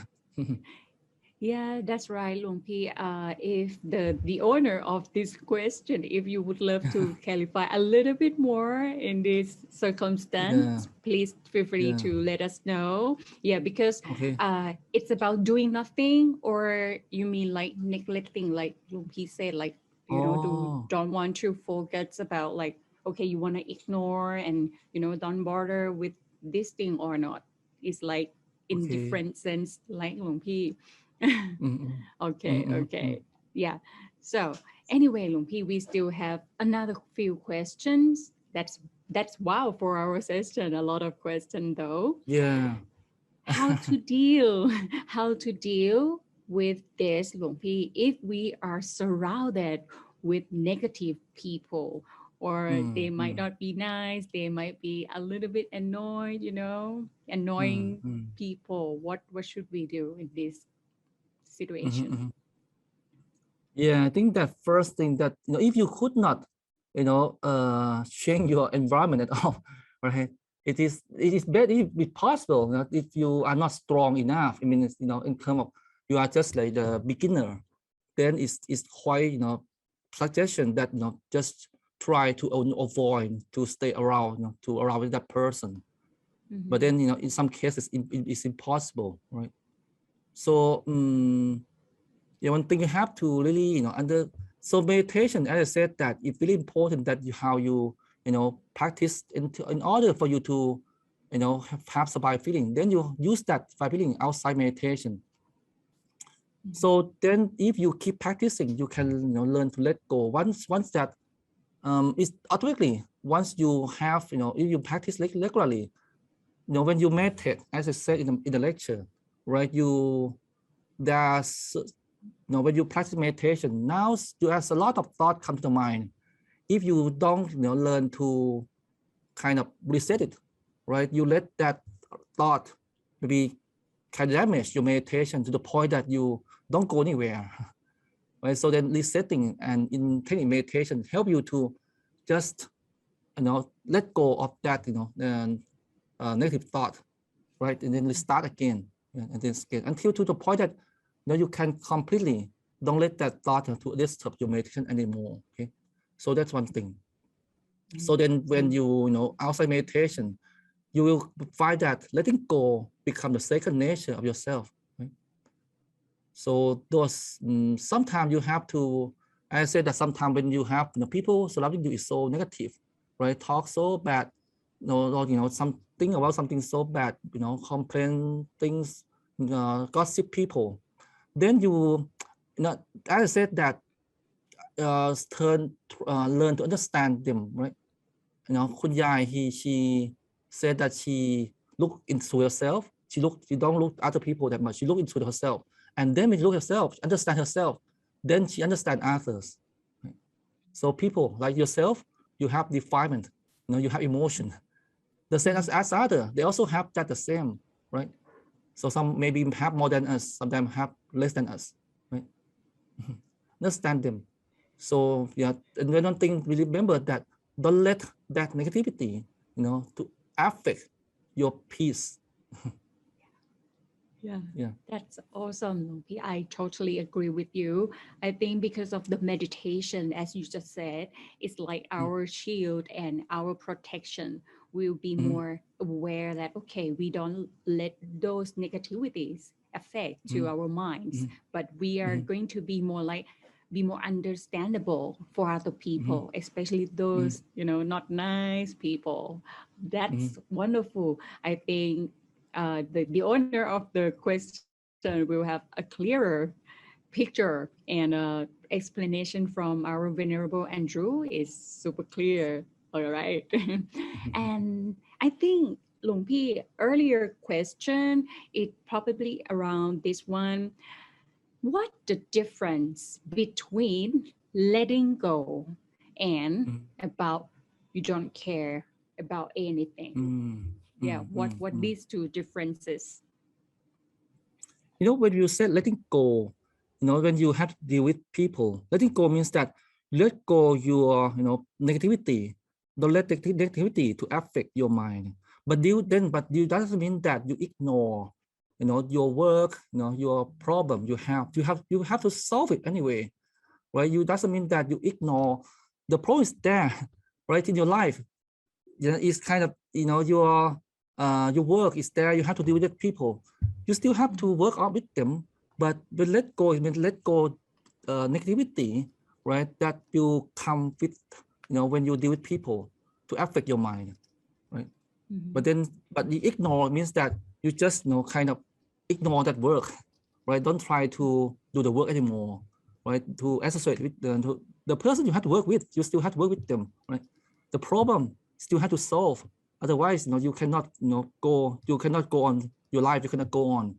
A: Yeah, that's right, Lumpy. If the owner of this question, if you would love to clarify a little bit more in this
B: Yeah.
A: circumstance, please feel free
B: Yeah.
A: to let us know. Yeah, because
B: Okay.
A: it's about doing nothing, or you mean like neglecting, like Lumpy said, like
B: Oh.
A: don't want to focus about, like, okay, you want to ignore and don't bother with this thing or not. It's like in
B: Okay.
A: different sense, like Lumpy.
B: Mm-mm.
A: Okay,
B: Mm-mm.
A: okay. Yeah. So anyway, Lumpy, we still have another few questions. That's wow for our session. A lot of questions though.
B: Yeah.
A: How to deal, how to deal with this, Lumpy, if we are surrounded with negative people, or they
B: Mm,
A: might
B: mm,
A: not be nice, they might be a little bit annoyed,
B: mm,
A: annoying
B: mm,
A: people. What should we do in this
B: mhm,
A: situation?
B: mhm. Yeah, I think that first thing that, if you could not, change your environment at all, right? It is better if it's possible, if you are not strong enough. I mean, in terms of you are just like the beginner, then it's quite, suggestion that, just try to avoid to stay around, to around with that person. But
A: Mm-hmm.
B: then, in some cases, it's impossible, right? So, yeah, one thing you have to really, under, so meditation, as I said, that it's really important that how you practice in order for you to, have sabai feeling. Then you use that sabai feeling outside meditation. So then if you keep practicing, you can learn to let go. Once that is automatically, once you have, if you practice regularly, when you meditate, as I said in the lecture, right, when you practice meditation, now there's a lot of thought come to the mind. If you don't learn to kind of reset it, right, you let that thought maybe can damage your meditation to the point that you don't go anywhere. Right? So then resetting and in technique meditation help you to just let go of that negative thought, right, and then restart again, and then again until to the point that you can completely don't let that thought to disturb your meditation anymore. Okay, so that's one thing. So then when you outside meditation, you will find that letting go become the second nature of yourself. Right? So those sometimes you have to, I said that sometimes when you have people surrounding you is so negative, right? Talk so bad, something about something so bad, complain things, gossip people. Then as I said that learn to understand them, right? Kun Yai, she said that she look into herself. She don't look at other people that much. She look into herself, and then when you look at herself, understand herself, then she understand others. Right? So people like yourself, you have defilement, you have emotion. The same as other, they also have that the same, right? So some maybe have more than us, sometimes have less than us, right? Understand them. So yeah, and then one thing, remember that don't let that negativity, to affect your peace.
A: Yeah, that's awesome, Lumpy. I totally agree with you. I think because of the meditation, as you just said, it's like our shield and our protection. Will be more aware that, okay, we don't let those negativities affect to our minds, but we are going to be more understandable for other people, especially those, not nice people. That's wonderful. I think the owner of the question will have a clearer picture, and explanation from our venerable Andrew is super clear. All right. And I think Luang Pi earlier question, it probably around this one. What the difference between letting go and about you don't care about anything? Yeah, what these two differences?
B: When you said letting go, when you have to deal with people, letting go means that let go your, negativity. Don't let negativity to affect your mind. But you doesn't mean that you ignore, your work, your problem you have to solve it anyway, right? You doesn't mean that you ignore the problem is there, right, in your life. It's kind of, your work is there. You have to deal with people. You still have to work out with them, but let go, it means let go negativity, right? That you come with, when you deal with people to affect your mind, right? But you ignore means that you just, kind of ignore that work, right? Don't try to do the work anymore, right? To associate with the person you have to work with, you still have to work with them, right? The problem still have to solve. Otherwise, you cannot, you cannot go on your life. You cannot go on.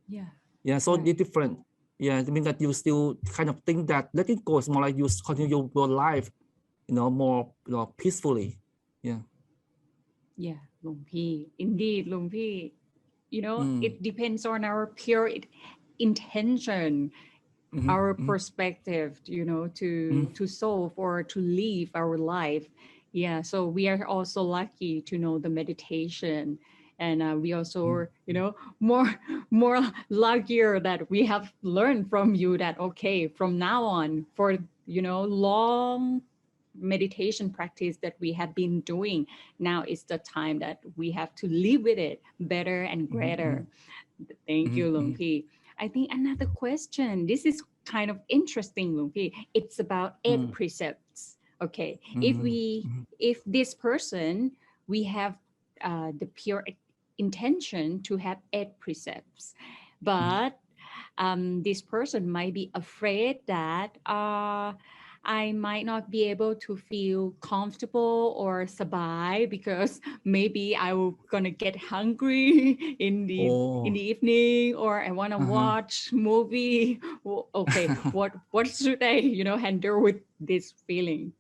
B: Yeah. So it's different. Yeah, it means that you still kind of think that letting go is more like you continue your life, more, peacefully. Yeah.
A: Yeah, Luang Pi. Indeed, Luang Pi. It depends on our pure intention, our perspective, to solve or to live our life. Yeah, so we are also lucky to know the meditation, and we also, more more luckier that we have learned from you that, okay, from now on, for long meditation practice that we have been doing, now is the time that we have to live with it better and greater. Thank you, Luang Pi. I think another question. This is kind of interesting, Luang Pi. It's about 8 precepts Okay,
B: Mhm.
A: if this person, we have the pure intention to have 8 precepts,
B: Mhm.
A: but this person might be afraid that I might not be able to feel comfortable or sabai because maybe I will gonna get hungry in the
B: Oh,
A: evening, or I want to
B: uh-huh.
A: watch movie. Okay, what should I handle with this feeling?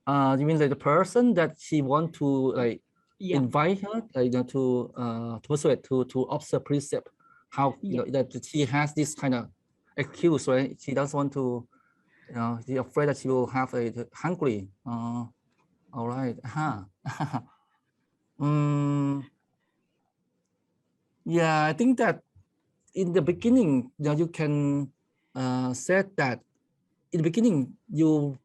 B: You mean like the person that she want to like
A: Yeah,
B: invite her, like, to persuade to observe precept, how
A: yeah.
B: that she has this kind of excuse, right? She doesn't want to, she's afraid that she will have a hungry. All right. um, yeah, I think that in the beginning, you can say that in the beginning you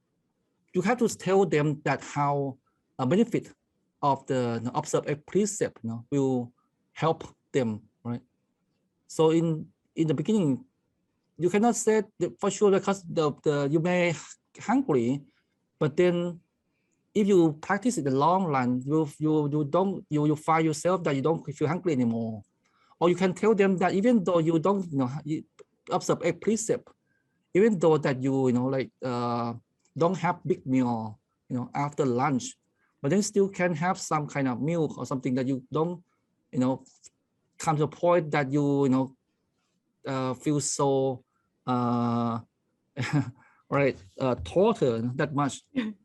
B: have to tell them that how a benefit of the observe a precept will help them, right? So in the beginning, you cannot say for sure because the you may hungry, but then if you practice in the long run, you don't you find yourself that you don't feel hungry anymore. Or you can tell them that even though you don't you observe a precept, even though that you like don't have big meal after lunch, but then still can have some kind of milk or something that you don't you know come to a point that feel so uh right torture that much,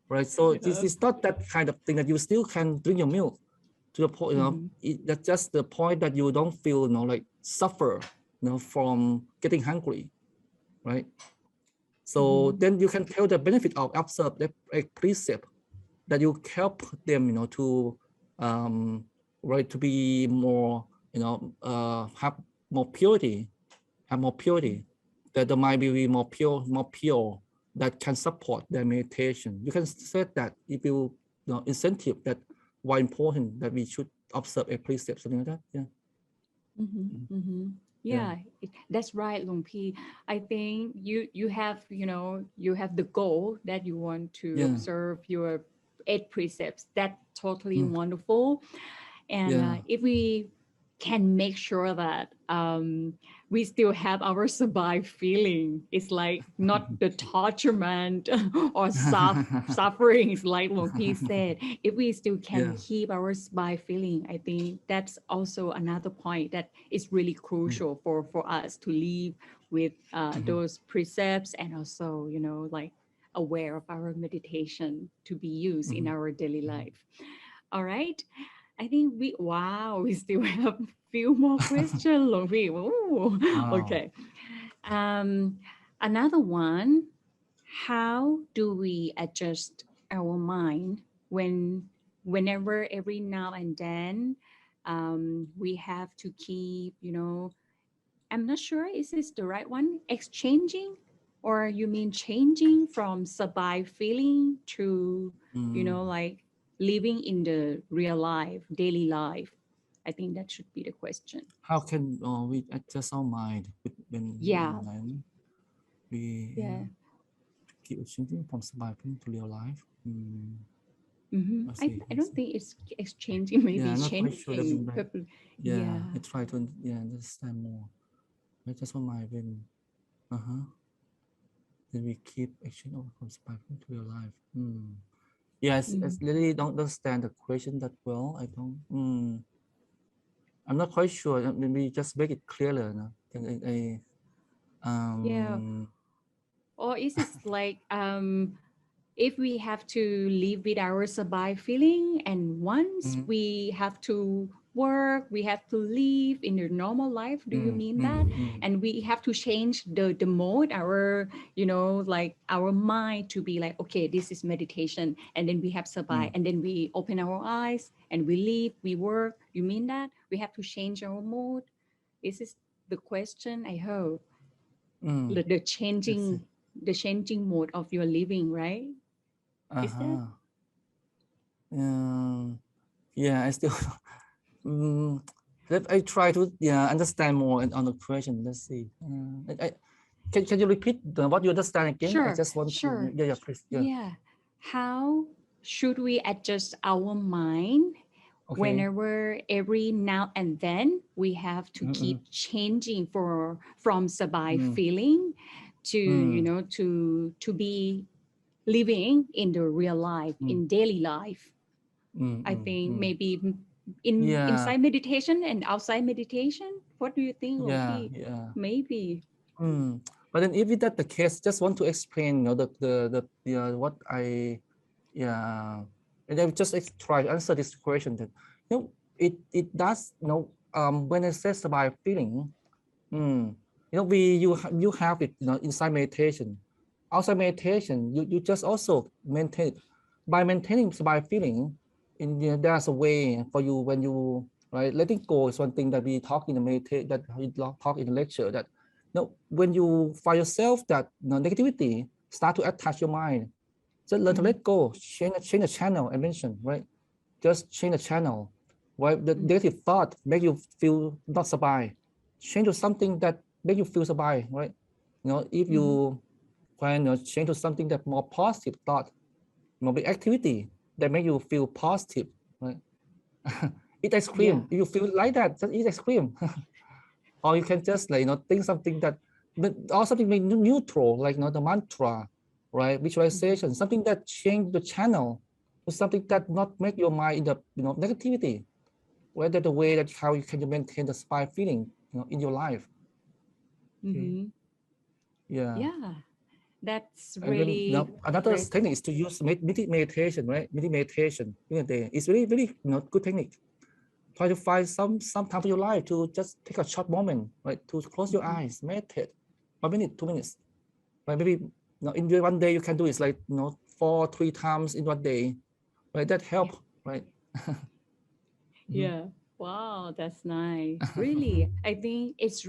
B: right? So this
A: Uh,
B: is not that kind of thing that you still can drink your milk to the point,
A: mhm,
B: that's just the point that you don't feel like suffer from getting hungry, right? So
A: mhm,
B: then you can tell the benefit of observe a precept that you help them, to right to be more, have more purity, have more purity, that the mind will be more pure, that can support their meditation. You can say that if incentive that why important that we should observe a precept, something like that. Yeah.
A: mhm, mhm.
B: Yeah.
A: Yeah, that's right, Long P. I think you have you have the goal that you want to
B: Yeah.
A: observe your 8 precepts. That's totally
B: Mm.
A: wonderful. And
B: Yeah.
A: if we can make sure that we still have our survive feeling, it's like not the torturement or suffering, it's like what P said. If we still can
B: Yeah.
A: keep our survive feeling, I think that's also another point that is really
B: Mm.
A: crucial for us to live with
B: Mhm.
A: those precepts, and also like aware of our meditation to be used in
B: Mhm.
A: our daily
B: Mhm.
A: life. All right. I think we still have a few more questions, Long Phi. Ooh,
B: Wow.
A: okay. Um, Another one, how do we adjust our mind whenever every now and then we have to keep, I'm not sure, is this the right one? Exchanging, or you mean changing from sabai feeling to,
B: Mm.
A: like living in the real life, daily life? I think that should be the question.
B: How can we adjust our mind
A: Yeah,
B: when we
A: yeah.
B: keep changing from surviving to real life? I
A: I,
B: see.
A: I
B: I
A: don't
B: see.
A: think it's exchanging, maybe
B: Yeah, I'm not quite sure that
A: changing.
B: like, yeah,
A: Yeah.
B: I try to understand more. I just want my when then we keep action over from surviving to real life. Yes, I
A: Mm-hmm.
B: really don't understand the question that well. I don't. I'm not quite sure. Maybe just make it clearer. No?
A: Yeah.
B: Um.
A: Or is it like if we have to live with our sabai feeling, and once
B: mm,
A: we have to work, we have to live in the normal life, do you
B: mm,
A: mean
B: mm,
A: that?
B: mm,
A: And we have to change the mode, our like our mind to be like, okay, this is meditation, and then we have sabai,
B: mm,
A: and then we open our eyes and we live, we work, you mean that we have to change our mode? This is the question, I hope.
B: mm.
A: The
B: I see.
A: changing mode of your living, right? Is that?
B: Uh-huh. Um, yeah, I still um, I try to understand more on the question. Let's see. Can you repeat what you understand again? I
A: Sure,
B: just want to
A: sure.
B: yeah, please. Yeah.
A: Yeah. how should we adjust our mind
B: Okay.
A: whenever every now and then we have to
B: Mm-mm.
A: keep changing from sabai
B: Mm.
A: feeling to
B: Mm.
A: to be living in the real life,
B: Mm.
A: in daily life.
B: Mm.
A: I
B: Mm.
A: think
B: Mm.
A: maybe
B: Yeah.
A: inside meditation and outside meditation. What do you think,
B: Yeah.
A: Loki?
B: Yeah.
A: Maybe.
B: Mm. But then if that's the case, just want to explain, what I, yeah, and I just try to answer this question that, it does, when I say about feeling, you have it, inside meditation, outside meditation, you just also maintain it. By maintaining by feeling, there's a way for you when you, right, letting go is one thing that we talk in the meditate, that we talk in the lecture, that, when you find yourself that, negativity start to attach your mind, just learn to
A: Mm-hmm.
B: let go, change the channel I mentioned, right? Just change the channel. Right? The negative thought make you feel not sabai. Change to something that make you feel sabai, right? If
A: Mm-hmm.
B: you find, change to something that more positive thought, maybe activity that make you feel positive, right? Eat ice
A: Yeah.
B: cream. If you feel like that, just eat ice cream. Or you can just, like, think something that, but or something like neutral, like, the mantra, right?
A: Mm-hmm.
B: Visualization, something that change the channel to something that not make your mind in the, negativity. Whether the way that how you can maintain the spy feeling, in your life. Okay.
A: Mm-hmm.
B: Yeah.
A: Yeah, that's
B: And then,
A: really
B: another
A: great.
B: technique is to use meditation, right? Meditation during the day. It's really, really, good technique. Try to find some time for your life to just take a short moment, right? To close your
A: Mm-hmm.
B: eyes, meditate 1 minute, 2 minutes. Right? Maybe, in one day you can do it like, 4, 3 times in one day. Right? That
A: Yeah.
B: help, right? Mhm.
A: Yeah. Wow, that's nice. Really, I think it's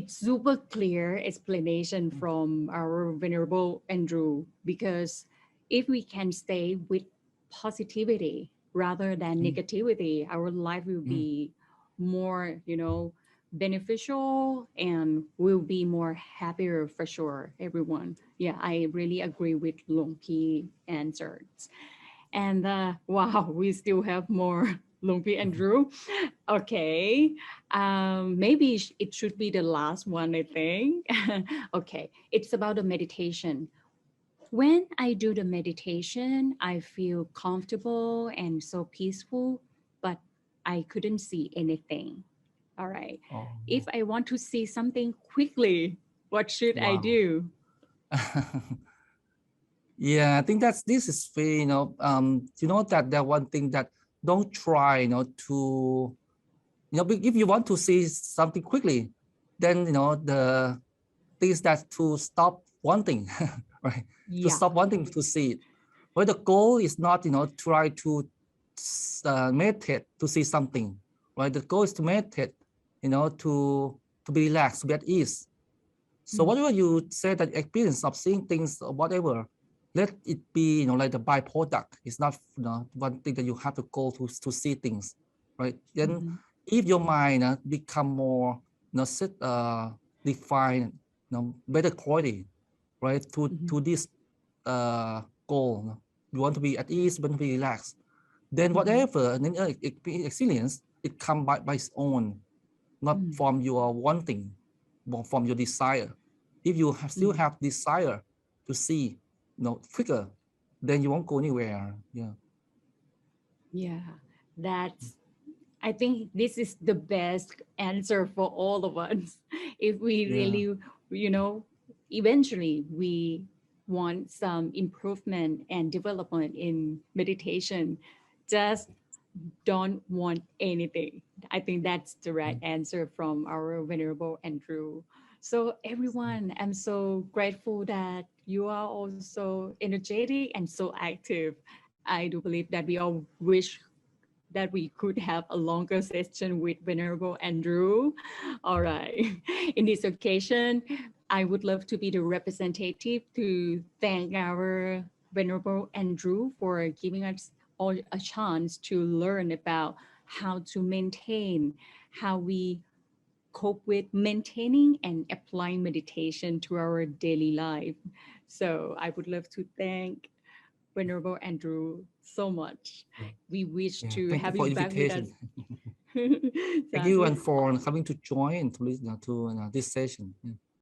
A: super clear explanation from our venerable Andrew, because if we can stay with positivity rather than
B: Mhm.
A: negativity, our life will
B: Mhm.
A: be more, beneficial, and will be more happier for sure, everyone. Yeah, I really agree with Long P answers. And wow, we still have more. Lumpy and Drew. Okay. Maybe it should be the last one, I think. Okay. It's about the meditation. When I do the meditation, I feel comfortable and so peaceful, but I couldn't see anything. All right. If
B: Oh,
A: I want to see something quickly, what should I
B: wow.
A: do?
B: Yeah, I think this is very, that one thing that don't try, to, if you want to see something quickly, then, the things that to stop wanting, right? To
A: Yeah.
B: stop wanting to see it. But the goal is not, try to meditate to see something, right? The goal is to meditate, to be relaxed, to be at ease. So
A: Mm,
B: whatever you say that experience of seeing things or whatever, let it be, like the byproduct. It's not, one thing that you have to go to see things, right? Then
A: mhm,
B: if your mind become more, set, defined, better quality, right?
A: mhm,
B: To this goal, you want to be at ease, you want to be relaxed. Then
A: mhm,
B: whatever experience, it come by its own, not
A: mm,
B: from your wanting, but from your desire. If you still
A: mm.
B: have desire to see, quicker, then you won't go anywhere. Yeah.
A: Yeah, that's I think this is the best answer for all of us. If we
B: Yeah.
A: really, you know, eventually we want some improvement and development in meditation, just don't want anything. I think that's the right answer from our venerable Andrew. So everyone, I'm so grateful that you are also energetic and so active. I do believe that we all wish that we could have a longer session with Venerable Andrew. All right. In this occasion, I would love to be the representative to thank our Venerable Andrew for giving us all a chance to learn about how to maintain, how we cope with maintaining and applying meditation to our daily life. So I would love to thank Venerable Andrew so much. We wish
B: Yeah,
A: to
B: thank you
A: have
B: for
A: you back with
B: invitation.
A: us.
B: Thank you and for coming to join to listen to this session. Yeah.